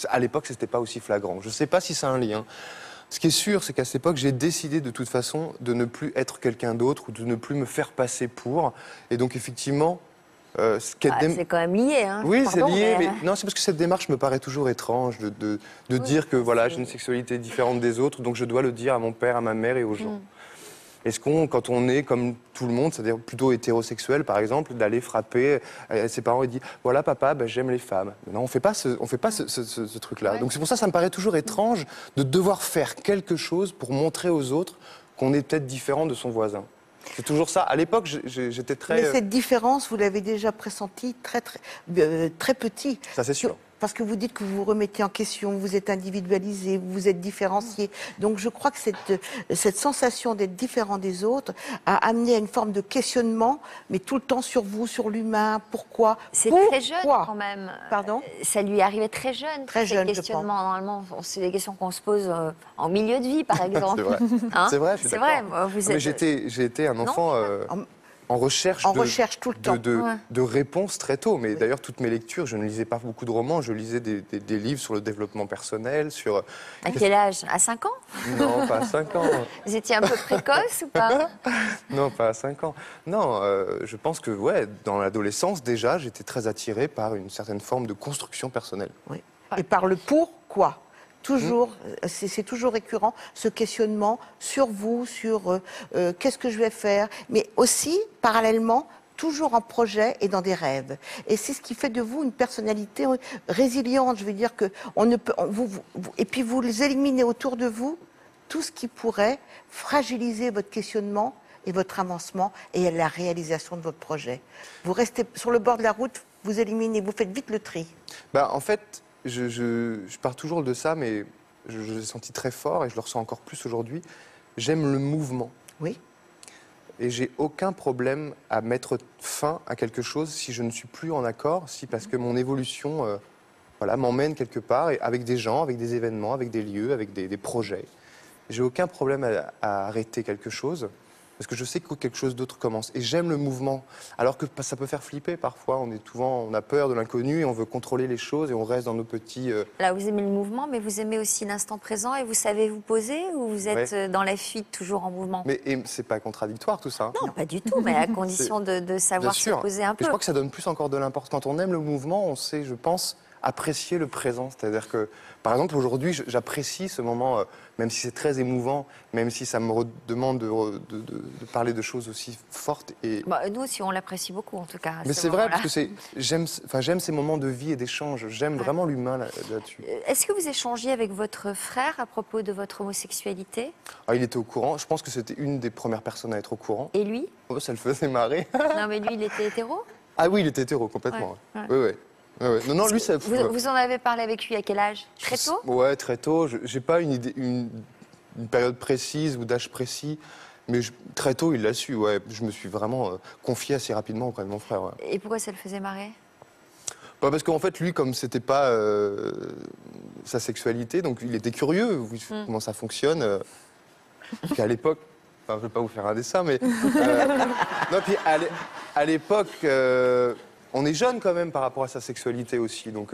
Speaker 3: À l'époque, c'était pas aussi flagrant. Je sais pas si c'est un lien. Ce qui est sûr, c'est qu'à cette époque, j'ai décidé de toute façon de ne plus être quelqu'un d'autre ou de ne plus me faire passer pour. Et donc effectivement,
Speaker 2: c'est quand même lié. Hein.
Speaker 3: Oui, c'est
Speaker 2: Pardon,
Speaker 3: lié, mais non, c'est parce que cette démarche me paraît toujours étrange de dire que voilà, j'ai une sexualité différente des autres, donc je dois le dire à mon père, à ma mère et aux gens. Est-ce quand on est comme tout le monde, c'est-à-dire plutôt hétérosexuel par exemple, d'aller frapper ses parents et dire voilà papa, ben, j'aime les femmes. Non, on fait pas ce truc-là. Donc c'est pour ça que ça me paraît toujours étrange de devoir faire quelque chose pour montrer aux autres qu'on est peut-être différent de son voisin. C'est toujours ça. À l'époque, j'étais très...
Speaker 7: Mais cette différence, vous l'avez déjà pressentie très petit.
Speaker 3: Ça, c'est sûr.
Speaker 7: Parce que vous dites que vous vous remettez en question, vous êtes individualisé, vous vous êtes différencié. Donc je crois que cette sensation d'être différent des autres a amené à une forme de questionnement, mais tout le temps sur vous, sur l'humain, pourquoi.
Speaker 2: C'est très jeune quand même.
Speaker 7: Pardon ?
Speaker 2: Ça lui arrivait très jeune.
Speaker 7: Très jeune,
Speaker 2: ces questionnements. Normalement, c'est des questions qu'on se pose en milieu de vie, par exemple.
Speaker 3: C'est vrai.
Speaker 2: Hein,
Speaker 3: c'est vrai, je suis
Speaker 2: c'est
Speaker 3: d'accord.
Speaker 2: vrai. Vous êtes...
Speaker 3: Mais j'ai été un enfant... en recherche,
Speaker 7: tout le temps.
Speaker 3: de réponses très tôt. Mais d'ailleurs, toutes mes lectures, je ne lisais pas beaucoup de romans, je lisais des livres sur le développement personnel, sur...
Speaker 2: À quel âge? À 5 ans?
Speaker 3: Non, pas à 5 ans.
Speaker 2: Vous étiez un peu précoce ou pas?
Speaker 3: Non, pas à 5 ans. Non, je pense que, ouais, dans l'adolescence, déjà, j'étais très attiré par une certaine forme de construction personnelle.
Speaker 7: Oui. Et par le pourquoi. Toujours, c'est toujours récurrent, ce questionnement sur vous, sur qu'est-ce que je vais faire, mais aussi, parallèlement, toujours en projet et dans des rêves. Et c'est ce qui fait de vous une personnalité résiliente. Je veux dire que on ne peut, et puis vous les éliminez autour de vous tout ce qui pourrait fragiliser votre questionnement et votre avancement et la réalisation de votre projet. Vous restez sur le bord de la route, vous éliminez, vous faites vite le tri.
Speaker 3: Bah, en fait, je pars toujours de ça, mais je l'ai senti très fort et je le ressens encore plus aujourd'hui. J'aime le mouvement.
Speaker 7: Oui.
Speaker 3: Et j'ai aucun problème à mettre fin à quelque chose si je ne suis plus en accord, parce que mon évolution m'emmène quelque part, et avec des gens, avec des événements, avec des lieux, avec des projets. J'ai aucun problème à arrêter quelque chose, parce que je sais que quelque chose d'autre commence. Et j'aime le mouvement, alors que ça peut faire flipper parfois. On a peur de l'inconnu et on veut contrôler les choses et on reste dans nos petits...
Speaker 2: Là, vous aimez le mouvement, mais vous aimez aussi l'instant présent et vous savez vous poser, ou vous êtes dans la fuite, toujours en mouvement?
Speaker 3: Mais c'est pas contradictoire tout ça.
Speaker 2: Non, pas du tout, mais à condition de savoir se poser un peu.
Speaker 3: Et je crois que ça donne plus encore de l'importance. Quand on aime le mouvement, on sait, je pense, apprécier le présent. C'est-à-dire que, par exemple, aujourd'hui, j'apprécie ce moment, même si c'est très émouvant, même si ça me demande de parler de choses aussi fortes. Et...
Speaker 2: Bah, nous aussi, on l'apprécie beaucoup, en tout cas.
Speaker 3: Mais c'est vrai, parce que j'aime ces moments de vie et d'échange. J'aime vraiment l'humain là-dessus.
Speaker 2: Est-ce que vous échangiez avec votre frère à propos de votre homosexualité?
Speaker 3: Il était au courant. Je pense que c'était une des premières personnes à être au courant.
Speaker 2: Et lui?
Speaker 3: Oh, ça le faisait marrer.
Speaker 2: Non, mais lui, il était hétéro?
Speaker 3: Ah oui, il était hétéro, complètement.
Speaker 2: Ouais.
Speaker 3: Oui, oui. Ouais. Non, lui, ça...
Speaker 2: Vous en avez parlé avec lui à quel âge? Très tôt?
Speaker 3: Ouais, très tôt. J'ai pas une période précise ou d'âge précis, mais très tôt, il l'a su. Ouais. Je me suis vraiment confié assez rapidement auprès de mon frère. Ouais.
Speaker 2: Et pourquoi ça le faisait marrer?
Speaker 3: Parce qu'en fait, lui, comme c'était pas sa sexualité, donc il était curieux comment ça fonctionne. Puis à l'époque, je vais pas vous faire un dessin, mais non, puis à l'époque. On est jeune quand même par rapport à sa sexualité aussi, donc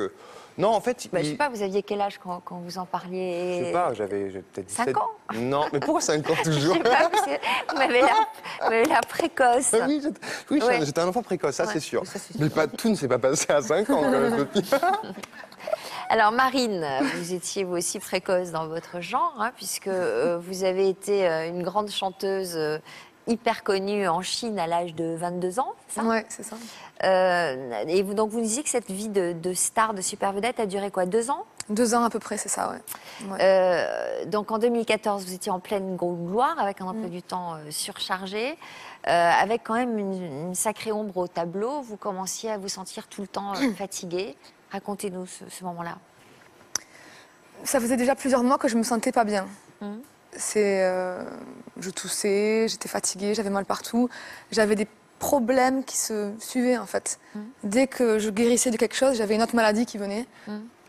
Speaker 3: non en fait.
Speaker 2: Je sais pas, vous aviez quel âge quand vous en parliez?
Speaker 3: Je sais pas, j'avais peut-être
Speaker 2: 5 ans.
Speaker 3: Non, mais pourquoi 5 ans toujours?
Speaker 2: Je sais pas, parce que vous m'avez l'air précoce.
Speaker 3: Oui, j'étais un enfant précoce, ça c'est sûr. Mais tout ne s'est pas passé à 5 ans quand même.
Speaker 2: Alors Marine, vous étiez vous aussi précoce dans votre genre, hein, puisque vous avez été une grande chanteuse hyper connue en Chine à l'âge de 22 ans, c'est ça?
Speaker 4: Ouais, c'est ça.
Speaker 2: Et donc vous nous disiez que cette vie de star, de super vedette a duré quoi, 2 ans?
Speaker 4: 2 ans à peu près, c'est ça, ouais.
Speaker 2: Donc en 2014, vous étiez en pleine gloire, avec un emploi du temps surchargé, avec quand même une sacrée ombre au tableau. Vous commenciez à vous sentir tout le temps fatiguée. Racontez-nous ce moment-là.
Speaker 4: Ça faisait déjà plusieurs mois que je me sentais pas bien. Je toussais, j'étais fatiguée, j'avais mal partout. J'avais des problèmes qui se suivaient, en fait. Dès que je guérissais de quelque chose, j'avais une autre maladie qui venait.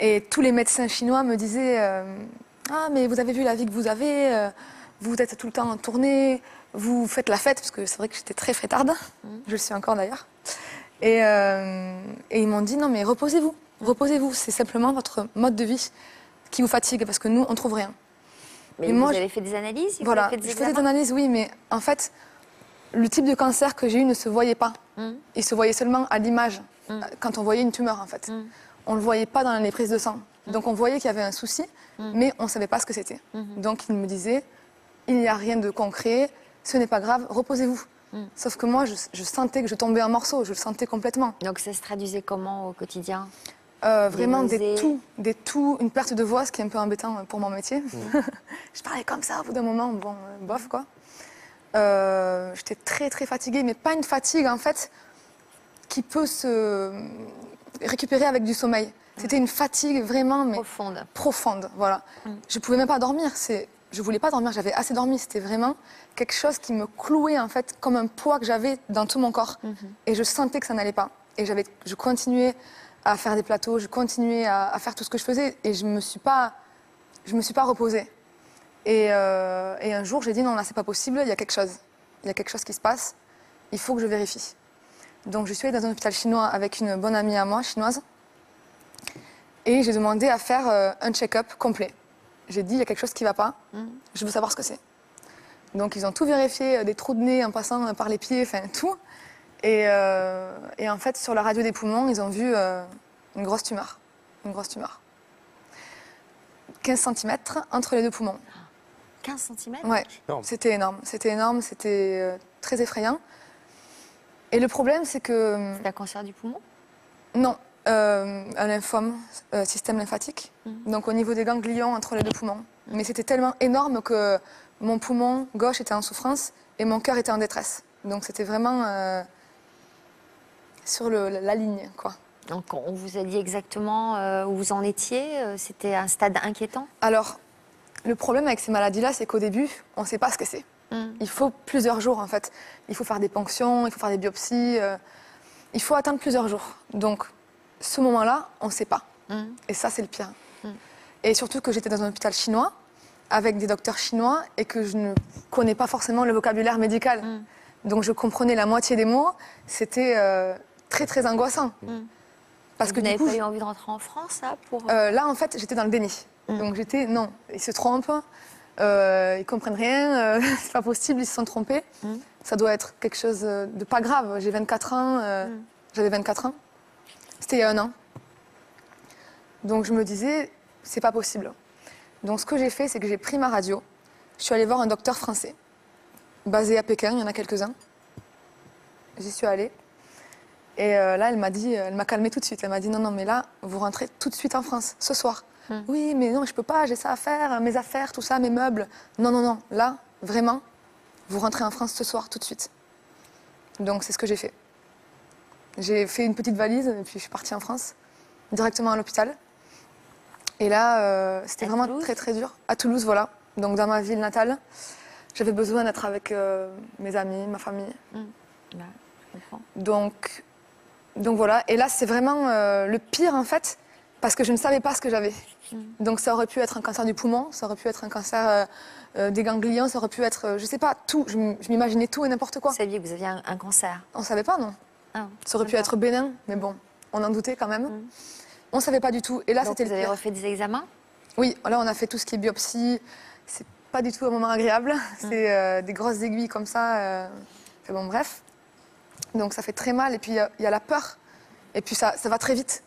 Speaker 4: Et tous les médecins chinois me disaient ah, mais vous avez vu la vie que vous avez, vous êtes tout le temps en tournée, vous faites la fête, parce que c'est vrai que j'étais très fêtarde. Je le suis encore d'ailleurs. Et ils m'ont dit non, mais reposez-vous, reposez-vous. C'est simplement votre mode de vie qui vous fatigue, parce que nous, on trouve rien.
Speaker 2: Mais vous avez fait des analyses?
Speaker 4: Voilà, je faisais des analyses, oui, mais en fait, le type de cancer que j'ai eu ne se voyait pas. Il se voyait seulement à l'image, quand on voyait une tumeur, en fait. On ne le voyait pas dans les prises de sang. Donc on voyait qu'il y avait un souci, mais on ne savait pas ce que c'était. Donc il me disait, il n'y a rien de concret, ce n'est pas grave, reposez-vous. Sauf que moi, je sentais que je tombais en morceaux, je le sentais complètement.
Speaker 2: Donc ça se traduisait comment au quotidien?
Speaker 4: Vraiment des toux, une perte de voix, ce qui est un peu embêtant pour mon métier. Je parlais comme ça au bout d'un moment, bon, bof quoi. J'étais très très fatiguée, mais pas une fatigue en fait qui peut se récupérer avec du sommeil. C'était une fatigue vraiment mais profonde, voilà. Je pouvais même pas dormir, je voulais pas dormir, j'avais assez dormi, c'était vraiment quelque chose qui me clouait en fait comme un poids que j'avais dans tout mon corps. Et je sentais que ça n'allait pas. Et je continuais à faire des plateaux, je continuais à faire tout ce que je faisais et je me suis pas reposée. Et un jour, j'ai dit non, là, c'est pas possible, il y a quelque chose. Il y a quelque chose qui se passe, il faut que je vérifie. Donc, je suis allée dans un hôpital chinois avec une bonne amie à moi, chinoise, et j'ai demandé à faire un check-up complet. J'ai dit, il y a quelque chose qui ne va pas, je veux savoir ce que c'est. Donc, ils ont tout vérifié, des trous de nez en passant par les pieds, enfin, tout. Et en fait, sur la radio des poumons, ils ont vu une grosse tumeur. 15 cm entre les deux poumons.
Speaker 2: 15 cm?
Speaker 4: Ouais, c'était énorme, c'était très effrayant. Et le problème, c'est que...
Speaker 2: C'est un cancer du poumon?
Speaker 4: Non, un lymphome, système lymphatique, donc au niveau des ganglions entre les deux poumons. Mais c'était tellement énorme que mon poumon gauche était en souffrance et mon cœur était en détresse. Donc c'était vraiment sur la ligne, quoi.
Speaker 2: Donc on vous a dit exactement où vous en étiez? C'était un stade inquiétant?
Speaker 4: Alors, le problème avec ces maladies-là, c'est qu'au début, on ne sait pas ce que c'est. Il faut plusieurs jours, en fait. Il faut faire des ponctions, il faut faire des biopsies. Il faut attendre plusieurs jours. Donc, ce moment-là, on ne sait pas. Et ça, c'est le pire. Et surtout que j'étais dans un hôpital chinois, avec des docteurs chinois, et que je ne connais pas forcément le vocabulaire médical. Donc, je comprenais la moitié des mots. C'était très, très angoissant.
Speaker 2: Parce que vous n'avez pas eu envie de rentrer en France, là, pour...
Speaker 4: Là, en fait, j'étais dans le déni. Donc j'étais, non, ils se trompent, ils comprennent rien, c'est pas possible, ils se sont trompés. Ça doit être quelque chose de pas grave. J'ai 24 ans, j'avais 24 ans. C'était il y a 1 an. Donc je me disais, c'est pas possible. Donc ce que j'ai fait, c'est que j'ai pris ma radio. Je suis allée voir un docteur français, basé à Pékin, il y en a quelques-uns. J'y suis allée. Et là, elle m'a calmée tout de suite. Elle m'a dit, non, mais là, vous rentrez tout de suite en France, ce soir. Oui, mais non, je peux pas, j'ai ça à faire, mes affaires, tout ça, mes meubles. Non, là, vraiment, vous rentrez en France ce soir, tout de suite. Donc, c'est ce que j'ai fait. J'ai fait une petite valise, et puis je suis partie en France, directement à l'hôpital. Et là, c'était vraiment très, très dur. À Toulouse, voilà, donc dans ma ville natale. J'avais besoin d'être avec mes amis, ma famille.
Speaker 2: Là, je comprends.
Speaker 4: Donc voilà, et là, c'est vraiment le pire, en fait, parce que je ne savais pas ce que j'avais. Donc ça aurait pu être un cancer du poumon, ça aurait pu être un cancer des ganglions, ça aurait pu être, je sais pas, tout. Je m'imaginais tout et n'importe quoi.
Speaker 2: Vous saviez que vous aviez un cancer?
Speaker 4: On savait pas, non. Ça aurait pu être bénin, mais bon, on en doutait quand même. On savait pas du tout. Et là, c'était le pire.
Speaker 2: Vous avez refait des examens?
Speaker 4: Oui, là, on a fait tout ce qui est biopsie. C'est pas du tout un moment agréable. C'est des grosses aiguilles comme ça. Enfin, bon, bref. Donc ça fait très mal. Et puis il y a la peur. Et puis ça va très vite.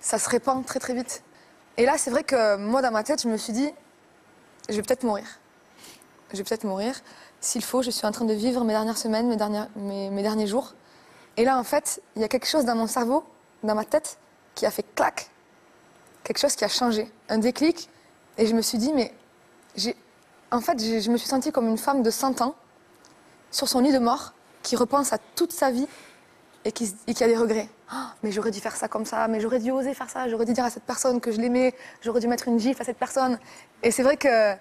Speaker 4: Ça se répand très très vite. Et là, c'est vrai que moi, dans ma tête, je me suis dit, je vais peut-être mourir. Je vais peut-être mourir. S'il faut, je suis en train de vivre mes dernières semaines, mes derniers jours. Et là, en fait, il y a quelque chose dans mon cerveau, dans ma tête, qui a fait clac. Quelque chose qui a changé. Un déclic. Et je me suis dit, mais... je me suis sentie comme une femme de 100 ans, sur son lit de mort, qui repense à toute sa vie et qui a des regrets. Oh, mais j'aurais dû faire ça comme ça, mais j'aurais dû oser faire ça, j'aurais dû dire à cette personne que je l'aimais, j'aurais dû mettre une gifle à cette personne. Et c'est vrai que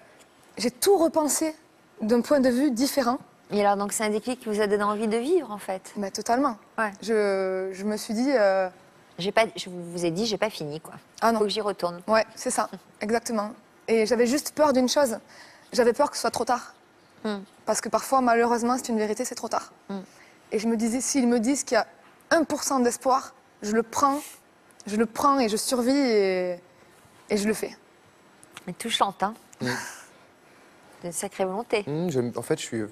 Speaker 4: j'ai tout repensé d'un point de vue différent.
Speaker 2: Et alors, donc, c'est un déclic qui vous a donné envie de vivre, en fait.
Speaker 4: Mais totalement.
Speaker 2: Ouais.
Speaker 4: Je me suis dit...
Speaker 2: Je vous ai dit, j'ai pas fini, quoi.
Speaker 4: Ah non.
Speaker 2: Faut que j'y retourne.
Speaker 4: Ouais, c'est ça, exactement. Et j'avais juste peur d'une chose. J'avais peur que ce soit trop tard. Parce que parfois, malheureusement, c'est une vérité, c'est trop tard. Et je me disais, s'ils me disent qu'il y a 1% d'espoir, je le prends et je survis et je le fais.
Speaker 2: Mais touchante, hein. C'est une sacrée volonté.
Speaker 3: En fait, je suis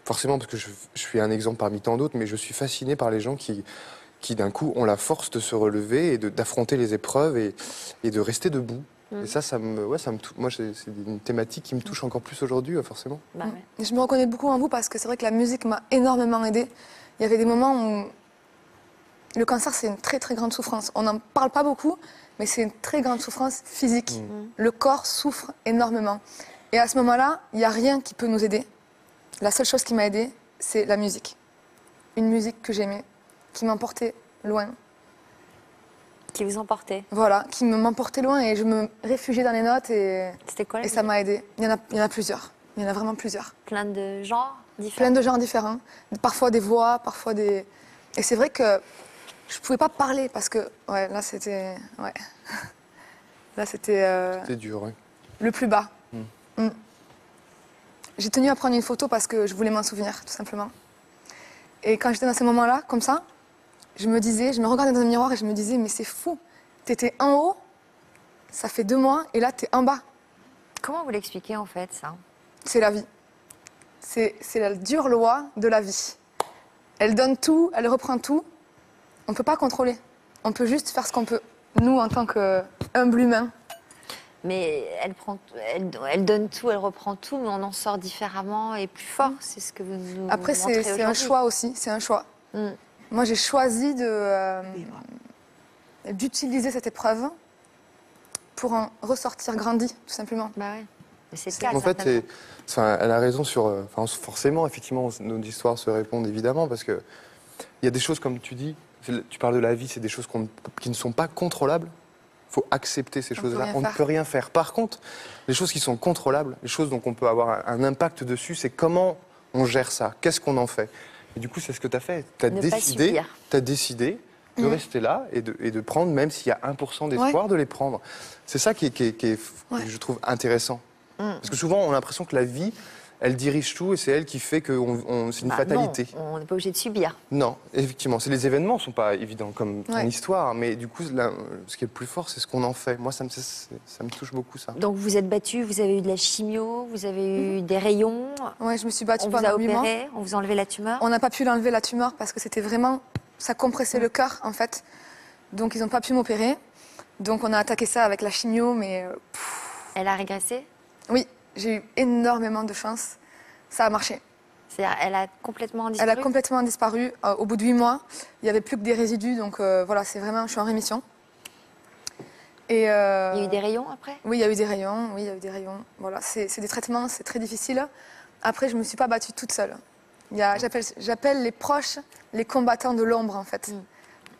Speaker 3: forcément, parce que je suis un exemple parmi tant d'autres, mais je suis fasciné par les gens qui d'un coup ont la force de se relever et d'affronter les épreuves et de rester debout. Et ça me touche. Moi, c'est une thématique qui me touche encore plus aujourd'hui, forcément.
Speaker 2: Bah ouais.
Speaker 4: Et je me reconnais beaucoup en vous parce que c'est vrai que la musique m'a énormément aidée. Il y avait des moments où le cancer, c'est une très très grande souffrance. On n'en parle pas beaucoup, mais c'est une très grande souffrance physique. Le corps souffre énormément. Et à ce moment-là, il n'y a rien qui peut nous aider. La seule chose qui m'a aidée, c'est la musique. Une musique que j'aimais, qui m'emportait loin.
Speaker 2: Qui vous emportait.
Speaker 4: Voilà, qui m'emportait loin et je me réfugiais dans les notes et
Speaker 2: C'était quoi
Speaker 4: ça m'a aidée. Il y en a plusieurs. Il y en a vraiment plusieurs.
Speaker 2: Plein de genres différents.
Speaker 4: Plein de genres différents. Parfois des voix, parfois des... Et c'est vrai que je pouvais pas parler parce que... Ouais, là c'était... Ouais. Là c'était...
Speaker 3: C'est dur, ouais.
Speaker 4: Le plus bas. J'ai tenu à prendre une photo parce que je voulais m'en souvenir, tout simplement. Et quand j'étais dans ces moments-là, comme ça, je me regardais dans un miroir et je me disais, mais c'est fou. T'étais en haut, ça fait 2 mois, et là t'es en bas.
Speaker 2: Comment vous l'expliquez, en fait, ça?
Speaker 4: C'est la vie. C'est la dure loi de la vie. Elle donne tout, elle reprend tout. On ne peut pas contrôler. On peut juste faire ce qu'on peut, nous, en tant qu'humble humain.
Speaker 2: Mais elle donne tout, elle reprend tout, mais on en sort différemment et plus fort. C'est ce que vous nous
Speaker 4: Après,
Speaker 2: montrez
Speaker 4: c'est un
Speaker 2: aujourd'hui.
Speaker 4: choix aussi, c'est un choix. Moi, j'ai choisi d'utiliser cette épreuve pour en ressortir grandi, tout simplement.
Speaker 2: Bah ouais. Mais c'est le cas,
Speaker 3: En fait,
Speaker 2: certainement.
Speaker 3: elle a raison sur... forcément, effectivement, nos histoires se répondent, évidemment, parce qu'il y a des choses, comme tu dis, tu parles de la vie, c'est des choses qui ne sont pas contrôlables. Il faut accepter ces choses-là. On ne peut rien faire. Par contre, les choses qui sont contrôlables, les choses dont on peut avoir un impact dessus, c'est comment on gère ça, qu'est-ce qu'on en fait. Et du coup, c'est ce que tu as fait. Tu as décidé de rester là et de prendre, même s'il y a 1% d'espoir, de les prendre. C'est ça qui est je trouve, intéressant. Parce que souvent, on a l'impression que la vie, elle dirige tout et c'est elle qui fait que c'est une fatalité.
Speaker 2: Non, on n'est pas obligé de subir.
Speaker 3: Non, effectivement. Les événements ne sont pas évidents comme ton histoire, mais du coup, là, ce qui est le plus fort, c'est ce qu'on en fait. Moi, ça me touche beaucoup, ça.
Speaker 2: Donc, vous êtes battu, vous avez eu de la chimio, vous avez eu des rayons.
Speaker 4: Ouais, je me suis battue
Speaker 2: On vous a
Speaker 4: pendant 8 mois.
Speaker 2: opéré, on vous a enlevé la tumeur.
Speaker 4: On n'a pas pu l'enlever, la tumeur, parce que c'était vraiment... Ça compressait le cœur, en fait. Donc, ils n'ont pas pu m'opérer. Donc, on a attaqué ça avec la chimio, mais...
Speaker 2: Elle a régressé?
Speaker 4: Oui, j'ai eu énormément de chance. Ça a marché.
Speaker 2: C'est-à-dire, elle a complètement disparu?
Speaker 4: Elle a complètement disparu. Au bout de 8 mois, il n'y avait plus que des résidus. Donc, voilà, c'est vraiment... Je suis en rémission. Et,
Speaker 2: il y a eu des rayons après?
Speaker 4: Oui, il y a eu des rayons. Oui, il y a eu des rayons. Voilà, c'est des traitements, c'est très difficile. Après, je ne me suis pas battue toute seule. J'appelle les proches les combattants de l'ombre, en fait.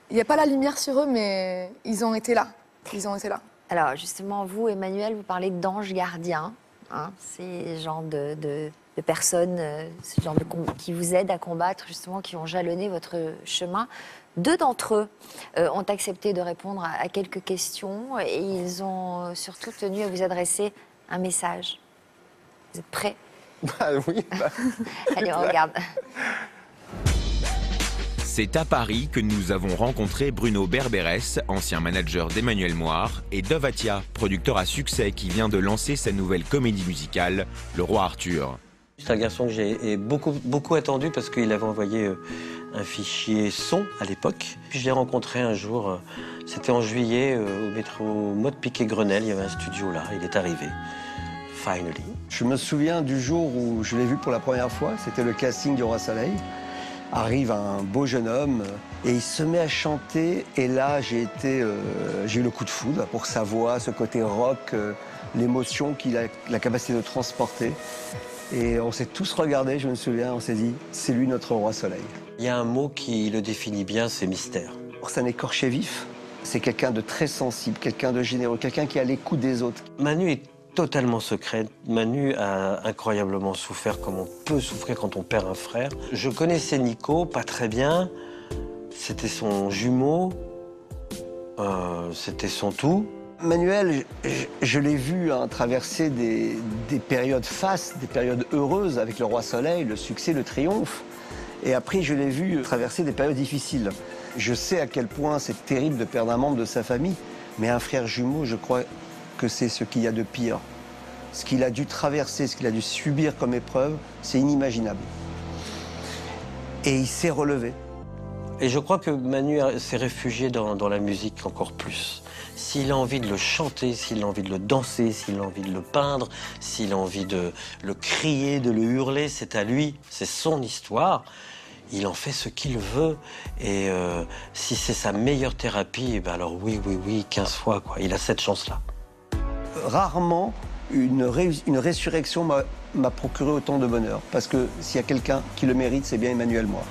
Speaker 4: Il n'y a pas la lumière sur eux, mais ils ont été là. Ils ont été là.
Speaker 2: Alors, justement, vous, Emmanuel, vous parlez d'anges gardiens. Hein, c'est ce genre de personnes ce genre qui vous aident à combattre, justement, qui ont jalonné votre chemin. 2 d'entre eux ont accepté de répondre à quelques questions et ils ont surtout tenu à vous adresser un message. Vous êtes prêts?
Speaker 3: Oui.
Speaker 2: Allez, on regarde.
Speaker 8: C'est à Paris que nous avons rencontré Bruno Berberès, ancien manager d'Emmanuel Moir, et Dov Atia, producteur à succès qui vient de lancer sa nouvelle comédie musicale, Le Roi Arthur.
Speaker 9: C'est un garçon que j'ai beaucoup attendu parce qu'il avait envoyé un fichier son à l'époque. Puis je l'ai rencontré un jour, c'était en juillet, au métro Mode Piquet-Grenelle, il y avait un studio là, il est arrivé. Finally.
Speaker 10: Je me souviens du jour où je l'ai vu pour la première fois, c'était le casting du Roi Soleil. Arrive un beau jeune homme et il se met à chanter et là j'ai eu le coup de foudre pour sa voix, ce côté rock, l'émotion qu'il a la capacité de transporter. Et on s'est tous regardés, je me souviens, on s'est dit, c'est lui notre Roi Soleil.
Speaker 9: Il y a un mot qui le définit bien, c'est mystère.
Speaker 10: C'est un écorché vif, c'est quelqu'un de très sensible, quelqu'un de généreux, quelqu'un qui est à l'écoute des autres.
Speaker 9: Manu est totalement secrète. Manu a incroyablement souffert comme on peut souffrir quand on perd un frère. Je connaissais Nico pas très bien. C'était son jumeau. C'était son tout.
Speaker 10: Manuel, je l'ai vu traverser des périodes fastes, des périodes heureuses avec le Roi Soleil, le succès, le triomphe. Et après, je l'ai vu traverser des périodes difficiles. Je sais à quel point c'est terrible de perdre un membre de sa famille, mais un frère jumeau, je crois que c'est ce qu'il y a de pire. Ce qu'il a dû traverser, ce qu'il a dû subir comme épreuve, c'est inimaginable. Et il s'est relevé.
Speaker 9: Et je crois que Manu s'est réfugié dans la musique encore plus. S'il a envie de le chanter, s'il a envie de le danser, s'il a envie de le peindre, s'il a envie de le crier, de le hurler, c'est à lui, c'est son histoire. Il en fait ce qu'il veut. Et si c'est sa meilleure thérapie, ben alors oui, 15 fois, quoi. Il a cette chance-là.
Speaker 10: Rarement, une résurrection m'a procuré autant de bonheur. Parce que s'il y a quelqu'un qui le mérite, c'est bien Emmanuel Moir.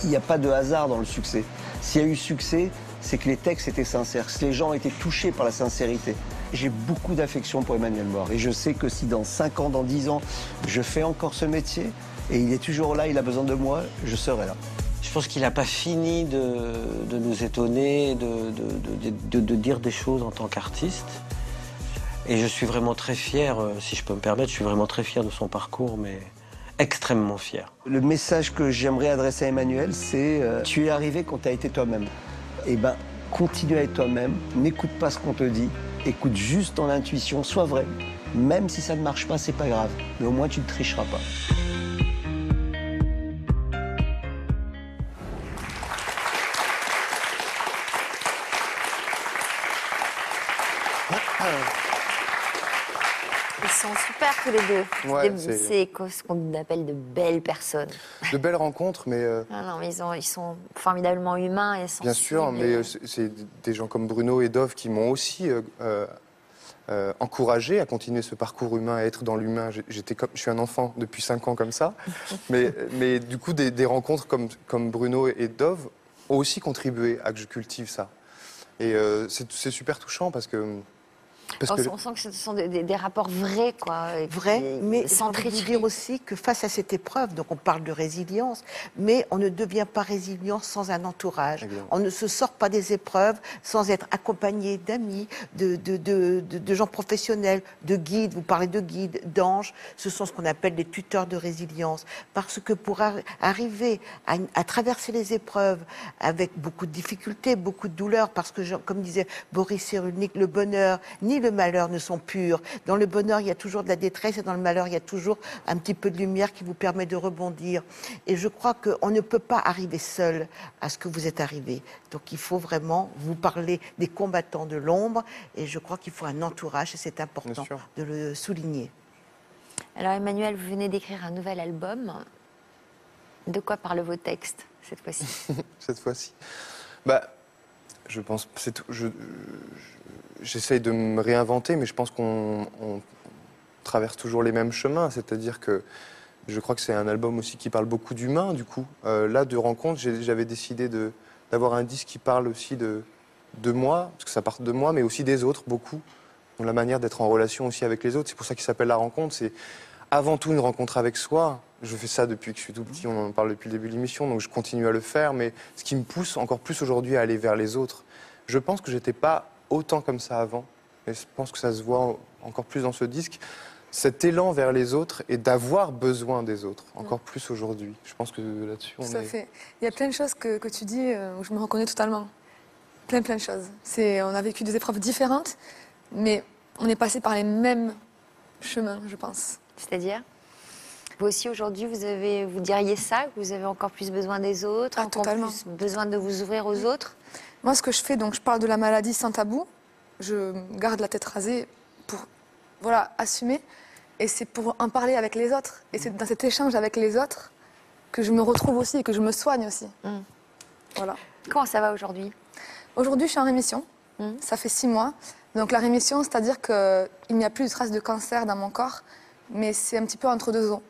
Speaker 10: Il n'y a pas de hasard dans le succès. S'il y a eu succès, c'est que les textes étaient sincères, que les gens étaient touchés par la sincérité. J'ai beaucoup d'affection pour Emmanuel Moir. Et je sais que si dans 5 ans, dans 10 ans, je fais encore ce métier, et il est toujours là, il a besoin de moi, je serai là.
Speaker 9: Je pense qu'il n'a pas fini de nous étonner, de dire des choses en tant qu'artiste. Et je suis vraiment très fier, si je peux me permettre, je suis vraiment très fier de son parcours, mais extrêmement fier.
Speaker 10: Le message que j'aimerais adresser à Emmanuel, c'est tu es arrivé quand tu as été toi-même. Eh ben, continue à être toi-même, n'écoute pas ce qu'on te dit, écoute juste ton intuition, sois vrai. Même si ça ne marche pas, c'est pas grave, mais au moins tu ne tricheras pas.
Speaker 2: Ils sont super tous les deux.
Speaker 3: Ouais,
Speaker 2: c'est ce qu'on appelle de belles personnes.
Speaker 3: De belles rencontres, mais...
Speaker 2: Non, mais ils sont formidablement humains et sensibles.
Speaker 3: Bien sûr, mais c'est des gens comme Bruno et Dove qui m'ont aussi encouragé à continuer ce parcours humain, à être dans l'humain. Je suis un enfant depuis 5 ans comme ça. mais du coup, des rencontres comme Bruno et Dove ont aussi contribué à que je cultive ça. Et c'est super touchant parce que...
Speaker 2: On sent que ce sont des rapports vrais, quoi.
Speaker 7: Vrai, mais sans dire aussi que face à cette épreuve, donc on parle de résilience, mais on ne devient pas résilient sans un entourage. Évidemment. On ne se sort pas des épreuves sans être accompagné d'amis, de gens professionnels, de guides. Vous parlez de guides, d'anges. Ce sont ce qu'on appelle des tuteurs de résilience. Parce que pour arriver à traverser les épreuves avec beaucoup de difficultés, beaucoup de douleurs, parce que, comme disait Boris Cyrulnik, le bonheur ni le malheur ne sont purs. Dans le bonheur, il y a toujours de la détresse et dans le malheur, il y a toujours un petit peu de lumière qui vous permet de rebondir. Et je crois qu'on ne peut pas arriver seul à ce que vous êtes arrivé. Donc il faut vraiment vous parler des combattants de l'ombre et je crois qu'il faut un entourage et c'est important de le souligner.
Speaker 2: Alors Emmanuel, vous venez d'écrire un nouvel album. De quoi parlent vos textes cette fois-ci?
Speaker 3: Cette fois-ci je pense... J'essaye de me réinventer, mais je pense qu'on traverse toujours les mêmes chemins. C'est-à-dire que je crois que c'est un album aussi qui parle beaucoup d'humains, du coup. Là, de rencontre, j'avais décidé d'avoir un disque qui parle aussi de moi, parce que ça part de moi, mais aussi des autres, beaucoup. Donc, la manière d'être en relation aussi avec les autres. C'est pour ça qu'il s'appelle La Rencontre. C'est avant tout une rencontre avec soi. Je fais ça depuis que je suis tout petit, on en parle depuis le début de l'émission, donc je continue à le faire. Mais ce qui me pousse encore plus aujourd'hui à aller vers les autres, je pense que j'étais pas autant comme ça avant, et je pense que ça se voit encore plus dans ce disque, cet élan vers les autres et d'avoir besoin des autres, encore plus aujourd'hui. Je pense que là-dessus, on est...
Speaker 4: Tout à fait. Il y a plein de choses que tu dis où je me reconnais totalement. Plein de choses. On a vécu des épreuves différentes, mais on est passé par les mêmes chemins, je pense.
Speaker 2: C'est-à-dire ? Vous aussi, aujourd'hui, vous diriez ça, que vous avez encore plus besoin des autres, encore
Speaker 4: totalement.
Speaker 2: plus besoin de vous ouvrir aux autres ?
Speaker 4: Moi, ce que je fais, donc, je parle de la maladie sans tabou. Je garde la tête rasée pour, assumer. Et c'est pour en parler avec les autres. Et c'est dans cet échange avec les autres que je me retrouve aussi et que je me soigne aussi. Voilà.
Speaker 2: Comment ça va aujourd'hui ?
Speaker 4: Aujourd'hui, je suis en rémission. Ça fait 6 mois. Donc, la rémission, c'est-à-dire qu'il n'y a plus de traces de cancer dans mon corps. Mais c'est un petit peu entre deux eaux.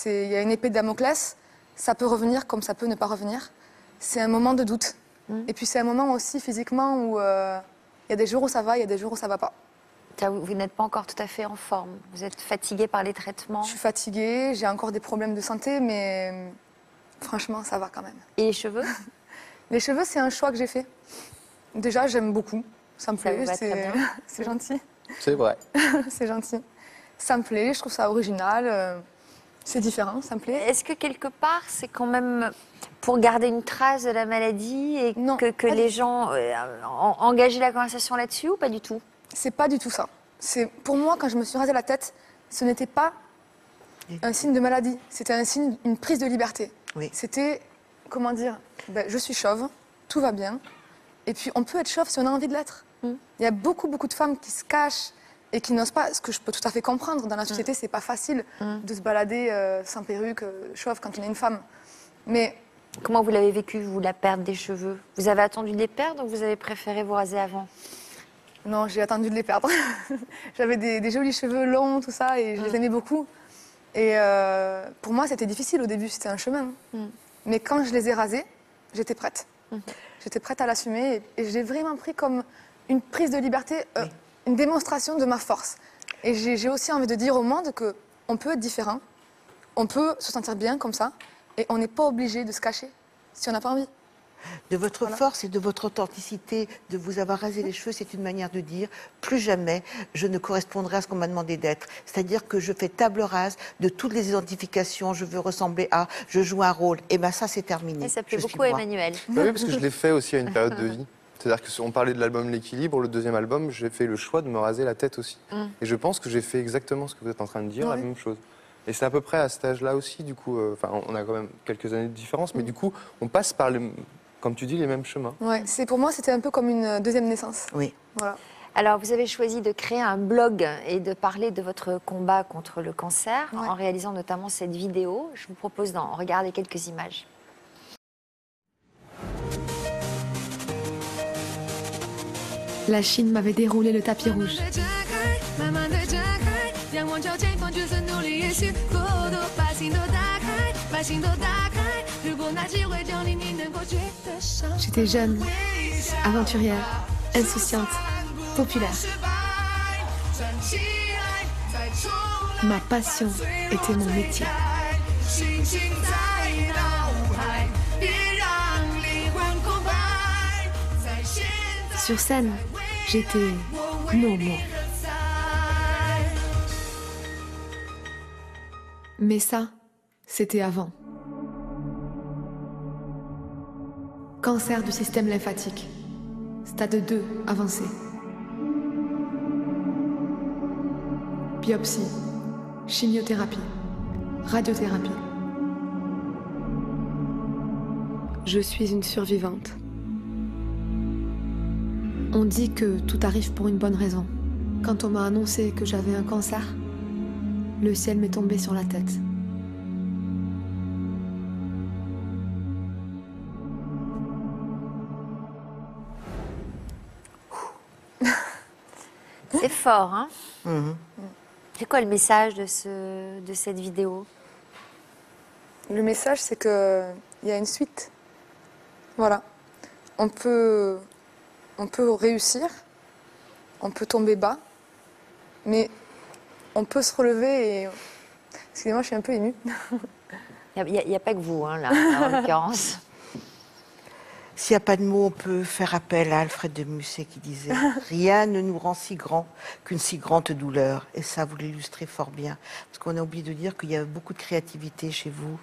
Speaker 4: Il y a une épée de Damoclès. Ça peut revenir comme ça peut ne pas revenir. C'est un moment de doute. Et puis c'est un moment aussi physiquement où il y a des jours où ça va, il y a des jours où ça va pas.
Speaker 2: Vous n'êtes pas encore tout à fait en forme. Vous êtes fatiguée par les traitements.
Speaker 4: Je suis fatiguée, j'ai encore des problèmes de santé, mais franchement, ça va quand même.
Speaker 2: Et les cheveux?
Speaker 4: Les cheveux, c'est un choix que j'ai fait. Déjà, j'aime beaucoup. Ça me
Speaker 2: Ça vous
Speaker 4: plaît,
Speaker 2: va très bien.
Speaker 4: c'est gentil.
Speaker 3: C'est vrai.
Speaker 4: C'est gentil. Ça me plaît, je trouve ça original. C'est différent, ça me plaît.
Speaker 2: Est-ce que quelque part, c'est quand même pour garder une trace de la maladie et
Speaker 4: Non,
Speaker 2: que les gens engagent la conversation là-dessus ou pas du tout?
Speaker 4: C'est pas du tout ça. Pour moi, quand je me suis rasé la tête, ce n'était pas un signe de maladie. C'était un signe, une prise de liberté.
Speaker 7: Oui.
Speaker 4: C'était, comment dire, je suis chauve, tout va bien. Et puis, on peut être chauve si on a envie de l'être. Il y a beaucoup, beaucoup de femmes qui se cachent et qui n'osent pas, ce que je peux tout à fait comprendre. Dans la société, c'est pas facile de se balader sans perruque, chauve, quand on est une femme. Mais
Speaker 2: comment vous l'avez vécu, vous, la perte des cheveux? Vous avez attendu de les perdre ou vous avez préféré vous raser avant?
Speaker 4: non, j'ai attendu de les perdre. J'avais des jolis cheveux longs, tout ça, et je les aimais beaucoup. Et pour moi, c'était difficile au début, c'était un chemin. Mais quand je les ai rasés, j'étais prête. J'étais prête à l'assumer et je l'ai vraiment pris comme une prise de liberté, une démonstration de ma force. Et j'ai aussi envie de dire au monde qu'on peut être différent, on peut se sentir bien comme ça, et on n'est pas obligé de se cacher si on n'a pas envie.
Speaker 7: De votre force et de votre authenticité, de vous avoir rasé les cheveux, c'est une manière de dire plus jamais je ne correspondrai à ce qu'on m'a demandé d'être. C'est-à-dire que je fais table rase de toutes les identifications, je veux ressembler à, je joue un rôle. Et bien ça, c'est terminé.
Speaker 2: Et ça plaît beaucoup à Emmanuel.
Speaker 3: Oui, parce que je l'ai fait aussi à une période de vie. C'est-à-dire qu'on parlait de l'album L'équilibre, le deuxième album, j'ai fait le choix de me raser la tête aussi. Et je pense que j'ai fait exactement ce que vous êtes en train de dire, la même chose. Et c'est à peu près à cet âge-là aussi, du coup, on a quand même quelques années de différence, mais du coup, on passe par, comme tu dis, les mêmes chemins.
Speaker 4: Ouais, pour moi, c'était un peu comme une deuxième naissance.
Speaker 7: Oui.
Speaker 4: Voilà.
Speaker 2: Alors, vous avez choisi de créer un blog et de parler de votre combat contre le cancer, en réalisant notamment cette vidéo. Je vous propose d'en regarder quelques images.
Speaker 11: La Chine m'avait déroulé le tapis rouge. J'étais jeune, aventurière, insouciante, populaire. Ma passion était mon métier. Sur scène, j'étais Momo. Mais ça, c'était avant. Cancer du système lymphatique. Stade 2 avancé. Biopsie, chimiothérapie, radiothérapie. Je suis une survivante. On dit que tout arrive pour une bonne raison. Quand on m'a annoncé que j'avais un cancer, le ciel m'est tombé sur la tête.
Speaker 2: C'est fort, hein? C'est quoi le message de cette vidéo?
Speaker 4: Le message, c'est qu'il y a une suite. Voilà. On peut réussir, on peut tomber bas, mais on peut se relever et... Excusez-moi, je suis un peu émue.
Speaker 2: Il n'y a pas que vous, hein, là, en l'occurrence.
Speaker 7: S'il n'y a pas de mots, on peut faire appel à Alfred de Musset qui disait « Rien ne nous rend si grand qu'une si grande douleur ». Et ça, vous l'illustrez fort bien. Parce qu'on a oublié de dire qu'il y a beaucoup de créativité chez vous.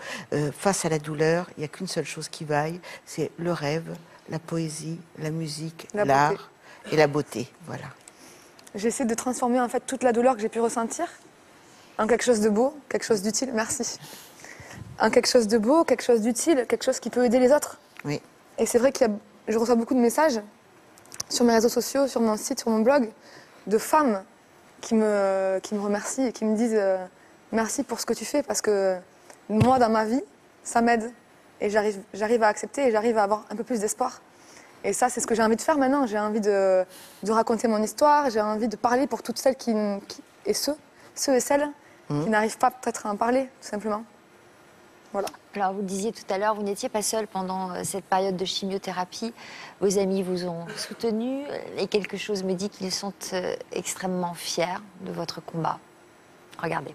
Speaker 7: Face à la douleur, il n'y a qu'une seule chose qui vaille, c'est le rêve, la poésie, la musique, l'art et la beauté. Voilà.
Speaker 4: J'essaie de transformer en fait toute la douleur que j'ai pu ressentir en quelque chose de beau, quelque chose d'utile. Merci. En quelque chose de beau, quelque chose d'utile, quelque chose qui peut aider les autres.
Speaker 7: Oui.
Speaker 4: Et c'est vrai que je reçois beaucoup de messages sur mes réseaux sociaux, sur mon site, sur mon blog, de femmes qui me remercient et qui me disent merci pour ce que tu fais parce que moi, dans ma vie, ça m'aide. Et j'arrive à accepter et j'arrive à avoir un peu plus d'espoir. Et ça, c'est ce que j'ai envie de faire maintenant. J'ai envie de raconter mon histoire, j'ai envie de parler pour toutes celles et ceux et celles qui n'arrivent pas peut-être à en parler, tout simplement. Voilà.
Speaker 2: Alors, vous le disiez tout à l'heure, vous n'étiez pas seule pendant cette période de chimiothérapie. Vos amis vous ont soutenu et quelque chose me dit qu'ils sont extrêmement fiers de votre combat. Regardez.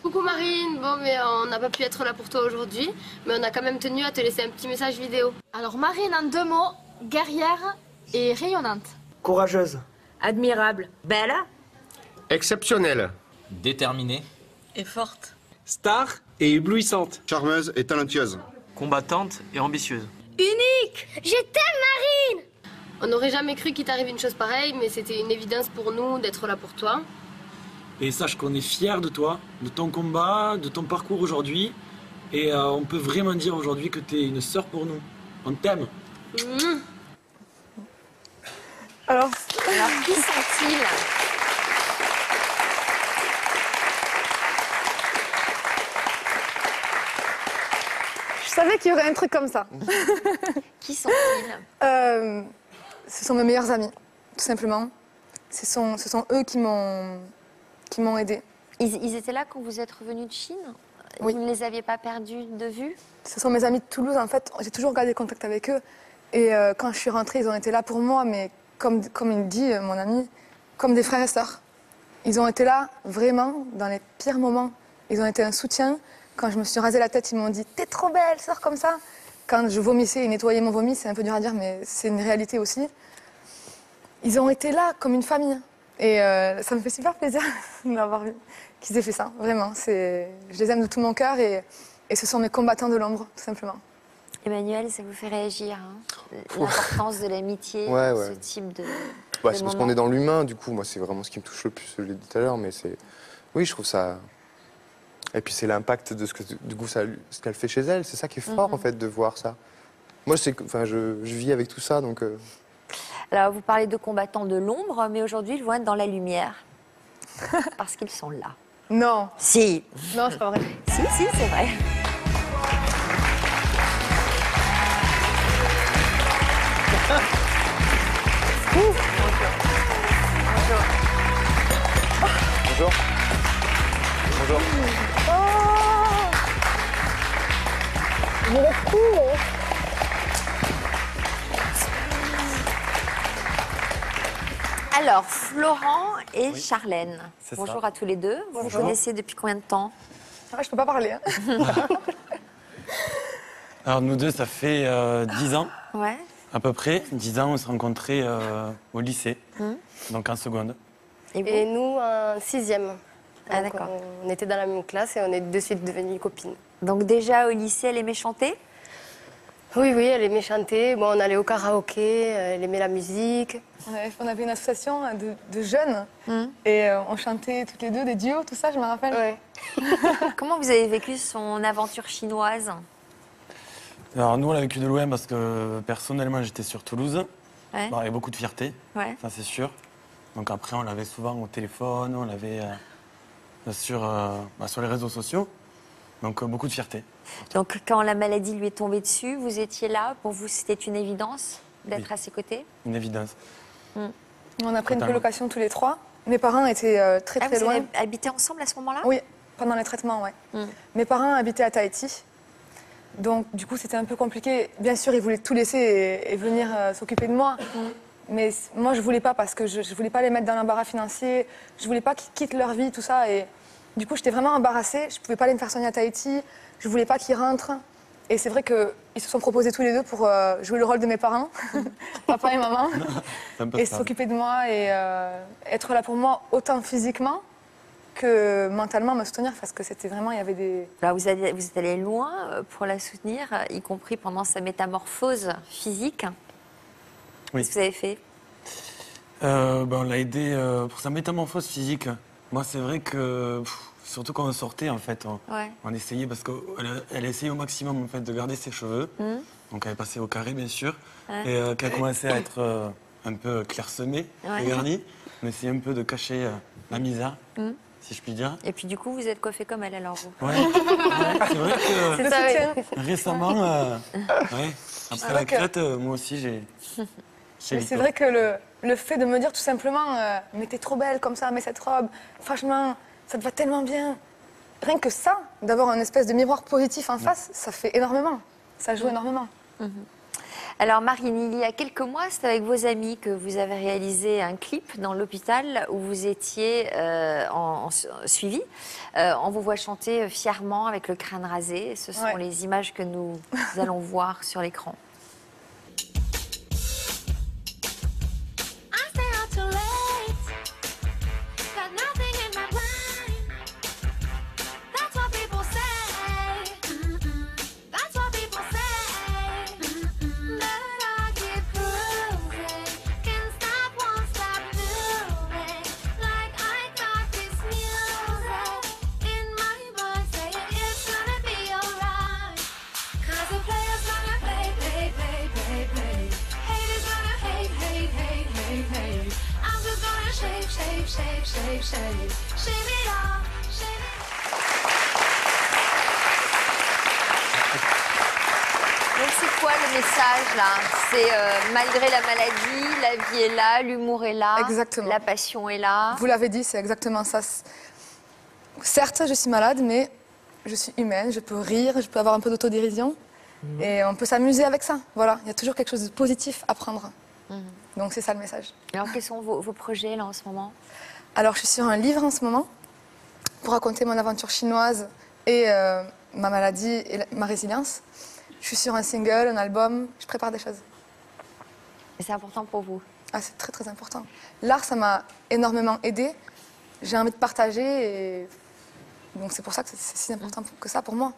Speaker 12: Coucou Marine, bon mais on n'a pas pu être là pour toi aujourd'hui, mais on a quand même tenu à te laisser un petit message vidéo.
Speaker 13: Alors Marine, en 2 mots, guerrière et rayonnante.
Speaker 14: Courageuse.
Speaker 15: Admirable. Belle.
Speaker 16: Exceptionnelle.
Speaker 17: Déterminée.
Speaker 15: Et forte.
Speaker 14: Star et éblouissante.
Speaker 16: Charmeuse et talentueuse.
Speaker 14: Combattante et ambitieuse.
Speaker 12: Unique. Je t'aime Marine. On n'aurait jamais cru qu'il t'arrive une chose pareille, mais c'était une évidence pour nous d'être là pour toi.
Speaker 14: Et sache qu'on est fiers de toi, de ton combat, de ton parcours aujourd'hui. Et on peut vraiment dire aujourd'hui que tu es une sœur pour nous. On t'aime.
Speaker 4: Alors,
Speaker 2: qui sont-ils?
Speaker 4: Je savais qu'il y aurait un truc comme ça.
Speaker 2: Qui sont-ils?
Speaker 4: Ce sont mes meilleurs amis, tout simplement. Ce sont eux qui m'ont aidée.
Speaker 2: Ils étaient là quand vous êtes revenu de Chine?
Speaker 4: Oui.
Speaker 2: Vous ne les aviez pas perdus de vue?
Speaker 4: Ce sont mes amis de Toulouse, en fait. J'ai toujours gardé contact avec eux. Et quand je suis rentrée, ils ont été là pour moi, mais comme il dit, mon ami, comme des frères et sœurs. Ils ont été là, vraiment, dans les pires moments. Ils ont été un soutien. Quand je me suis rasé la tête, ils m'ont dit « T'es trop belle, sors comme ça !» Quand je vomissais, ils nettoyaient mon vomi, c'est un peu dur à dire, mais c'est une réalité aussi. Ils ont été là, comme une famille. Et ça me fait super plaisir d'avoir vu qu'ils aient fait ça, vraiment. Je les aime de tout mon cœur et ce sont mes combattants de l'ombre, tout simplement.
Speaker 2: Emmanuel, ça vous fait réagir, hein, l'importance de l'amitié, ce type de
Speaker 3: c'est parce qu'on est dans l'humain, du coup. Moi, c'est vraiment ce qui me touche le plus, je l'ai dit tout à l'heure, mais c'est... Oui, je trouve ça... Et puis c'est l'impact de ce qu'elle fait chez elle, c'est ça qui est fort, en fait, de voir ça. Moi, je vis avec tout ça, donc...
Speaker 2: Alors, vous parlez de combattants de l'ombre, mais aujourd'hui, ils vont être dans la lumière. Parce qu'ils sont là.
Speaker 4: Non.
Speaker 2: Si.
Speaker 4: Non, c'est pas vrai.
Speaker 2: Si, c'est vrai.
Speaker 3: Bonjour. Bonjour.
Speaker 2: Alors, Florent et Charlène. Bonjour
Speaker 14: ça.
Speaker 2: à tous les deux. Vous vous connaissez depuis combien de temps?
Speaker 4: Je peux pas parler. Hein.
Speaker 18: Alors nous deux, ça fait 10 ans,
Speaker 2: Ouais.
Speaker 18: à peu près. 10 ans, on s'est rencontrés au lycée, donc en seconde.
Speaker 12: Et nous en 6e.
Speaker 2: Ah, d'accord.
Speaker 12: On était dans la même classe et on est de suite devenues copines.
Speaker 2: Donc déjà au lycée, elle aimait chanter?
Speaker 12: Oui, elle aimait chanter. Bon, on allait au karaoké, elle aimait la musique.
Speaker 4: On avait une association de jeunes et on chantait toutes les deux des duos, tout ça, je me rappelle.
Speaker 12: Ouais.
Speaker 2: Comment vous avez vécu son aventure chinoise?
Speaker 18: Alors nous, on l'a vécu de loin parce que personnellement, j'étais sur Toulouse,
Speaker 2: Ouais.
Speaker 18: avec beaucoup de fierté,
Speaker 2: Ouais.
Speaker 18: ça c'est sûr. Donc après, on l'avait souvent au téléphone, on l'avait sur les réseaux sociaux, donc beaucoup de fierté.
Speaker 2: Donc quand la maladie lui est tombée dessus, vous étiez là? Pour vous, c'était une évidence d'être
Speaker 18: Oui.
Speaker 2: à ses côtés?
Speaker 18: Une évidence.
Speaker 4: On a pris une
Speaker 18: Totalement.
Speaker 4: colocation tous les trois. Mes parents étaient très
Speaker 2: Vous
Speaker 4: loin.
Speaker 2: avez habité ensemble à ce moment-là?
Speaker 4: Oui, pendant les traitements, ouais. Mes parents habitaient à Tahiti. Donc, du coup, c'était un peu compliqué. Bien sûr, ils voulaient tout laisser et venir s'occuper de moi. Mais moi, je voulais pas parce que je voulais pas les mettre dans l'embarras financier. Je voulais pas qu'ils quittent leur vie, tout ça. Et du coup, j'étais vraiment embarrassée. Je pouvais pas aller me faire soigner à Tahiti. Je voulais pas qu'ils rentrent. Et c'est vrai qu'ils se sont proposés tous les deux pour jouer le rôle de mes parents, papa et maman, et s'occuper de moi et être là pour moi autant physiquement que mentalement me soutenir parce que c'était vraiment, il y avait des...
Speaker 2: Alors vous êtes allé loin pour la soutenir, y compris pendant sa métamorphose physique.
Speaker 18: Oui.
Speaker 2: Qu'est-ce que vous avez fait?
Speaker 18: On l'a aidé pour sa métamorphose physique. Moi, c'est vrai que, surtout quand on sortait, en fait, on essayait, parce qu'elle a essayé au maximum en fait, de garder ses cheveux. Donc elle est passée au carré, bien sûr. Et quand elle commençait à être un peu clairsemée et garnie, on essayait un peu de cacher la misère, si je puis dire.
Speaker 2: Et puis du coup, vous êtes coiffé comme elle, alors vous?
Speaker 18: Ouais. C'est vrai que récemment, après la crête, moi aussi, j'ai...
Speaker 4: Mais c'est vrai que le fait de me dire tout simplement mais t'es trop belle comme ça, mais cette robe, franchement, ça te va tellement bien. Rien que ça, d'avoir un espèce de miroir positif en face, ça fait énormément. Ça joue énormément.
Speaker 2: Alors Marine, il y a quelques mois, c'est avec vos amis que vous avez réalisé un clip dans l'hôpital où vous étiez suivi. On vous voit chanter fièrement avec le crâne rasé. Ce sont les images que nous allons voir sur l'écran. Donc c'est quoi le message là? C'est malgré la maladie, la vie est là, l'humour est là,
Speaker 4: exactement.
Speaker 2: La passion est là.
Speaker 4: Vous l'avez dit, c'est exactement ça. Certes, je suis malade, mais je suis humaine, je peux rire, je peux avoir un peu d'autodérision et on peut s'amuser avec ça. Voilà, il y a toujours quelque chose de positif à prendre. Donc c'est ça le message.
Speaker 2: Alors quels sont vos projets là en ce moment?
Speaker 4: Alors je suis sur un livre en ce moment pour raconter mon aventure chinoise et ma maladie et ma résilience. Je suis sur un single, un album, je prépare des choses.
Speaker 2: Et c'est important pour vous?
Speaker 4: Ah, c'est très très important. L'art, ça m'a énormément aidée. J'ai envie de partager et donc c'est pour ça que c'est si important que ça pour moi.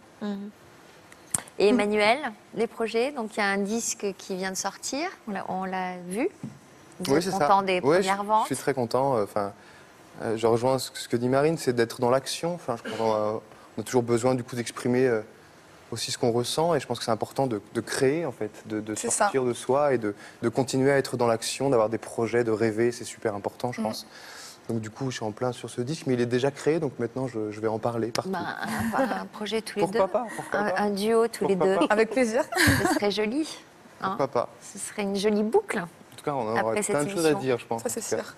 Speaker 2: Et Emmanuel, les projets, donc il y a un disque qui vient de sortir, on l'a vu. Vous êtes content des premières ventes?
Speaker 3: Je suis très content. Je rejoins ce que dit Marine, c'est d'être dans l'action. Enfin, je crois on a toujours besoin du coup d'exprimer aussi ce qu'on ressent et je pense que c'est important de créer en fait, de sortir de soi et de continuer à être dans l'action, d'avoir des projets, de rêver, c'est super important je pense. Donc du coup je suis en plein sur ce disque mais il est déjà créé donc maintenant je vais en parler partout.
Speaker 2: Un projet tous les deux,
Speaker 3: pourquoi pas.
Speaker 2: Un duo tous les deux.
Speaker 4: Avec plaisir.
Speaker 2: Ce serait joli.
Speaker 3: Pourquoi pas.
Speaker 2: Ce serait une jolie boucle.
Speaker 3: En tout cas on aura plein de choses à dire je pense.
Speaker 4: Ça c'est sûr.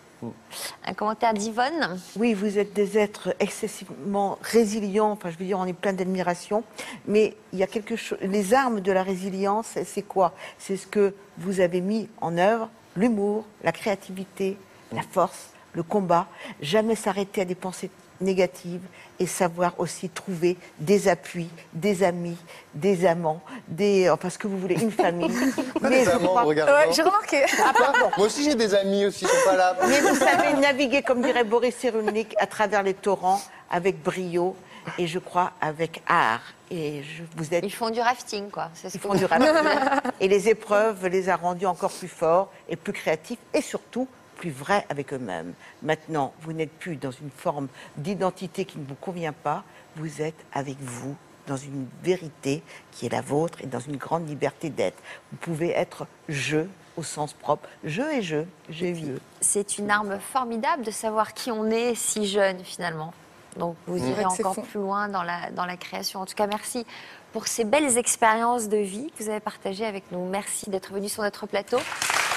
Speaker 2: Un commentaire d'Yvonne.
Speaker 7: Oui, vous êtes des êtres excessivement résilients. Enfin, je veux dire, on est plein d'admiration. Mais il y a quelque chose. Les armes de la résilience, c'est quoi? C'est ce que vous avez mis en œuvre l'humour, la créativité, la force, le combat. Jamais s'arrêter à des pensées négatives et savoir aussi trouver des appuis, des amis, des amants, enfin ce que vous voulez, une famille.
Speaker 3: Mais des amants, regardez.
Speaker 4: J'ai remarqué.
Speaker 7: Ah, pardon.
Speaker 3: Moi aussi j'ai des amis aussi, ils sont pas là.
Speaker 7: Mais vous savez naviguer, comme dirait Boris Cyrulnik, à travers les torrents avec brio et je crois avec art. Et vous êtes...
Speaker 2: Ils font du rafting, quoi.
Speaker 7: Ils font du rafting. Et les épreuves les a rendus encore plus forts et plus créatifs et surtout plus vrais avec eux-mêmes. Maintenant, vous n'êtes plus dans une forme d'identité qui ne vous convient pas, vous êtes avec vous, dans une vérité qui est la vôtre et dans une grande liberté d'être. Vous pouvez être je au sens propre. Je et je vieux.
Speaker 2: C'est une arme formidable de savoir qui on est si jeune finalement. Donc vous irez encore plus loin dans la création. En tout cas, merci pour ces belles expériences de vie que vous avez partagées avec nous. Merci d'être venu sur notre plateau.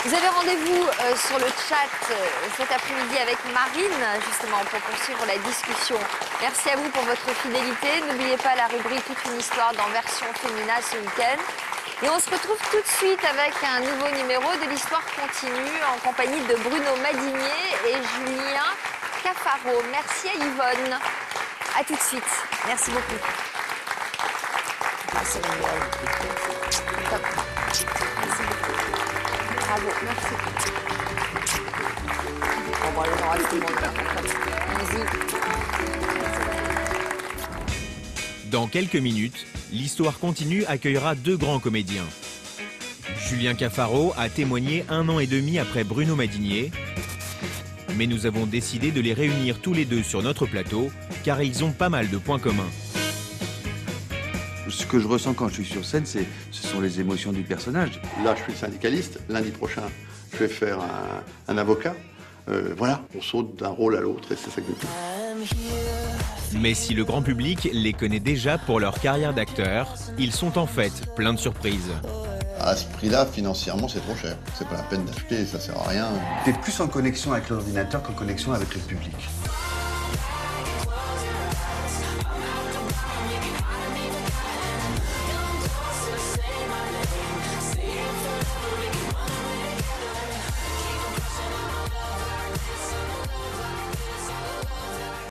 Speaker 2: Vous avez rendez-vous sur le chat cet après-midi avec Marine, justement, pour poursuivre la discussion. Merci à vous pour votre fidélité. N'oubliez pas la rubrique Toute une histoire dans Version Fémina ce week-end. Et on se retrouve tout de suite avec un nouveau numéro de l'Histoire continue en compagnie de Bruno Madinier et Julien Cafaro. Merci à Yvonne. À tout de suite. Merci beaucoup. Merci. Top. Merci beaucoup. Bravo, merci. On va aller dans tout le monde.
Speaker 8: Dans quelques minutes, l'Histoire continue accueillera deux grands comédiens. Julien Cafaro a témoigné 1 an et demi après Bruno Madinier. Mais nous avons décidé de les réunir tous les deux sur notre plateau, car ils ont pas mal de points communs.
Speaker 17: Ce que je ressens quand je suis sur scène, ce sont les émotions du personnage.
Speaker 16: Là, je suis syndicaliste. Lundi prochain, je vais faire un avocat. Voilà, on saute d'un rôle à l'autre et c'est ça que je fais.
Speaker 8: Mais si le grand public les connaît déjà pour leur carrière d'acteur, ils sont en fait plein de surprises.
Speaker 16: À ce prix-là, financièrement, c'est trop cher. C'est pas la peine d'acheter, ça sert à rien.
Speaker 17: T'es plus en connexion avec l'ordinateur qu'en connexion avec le public.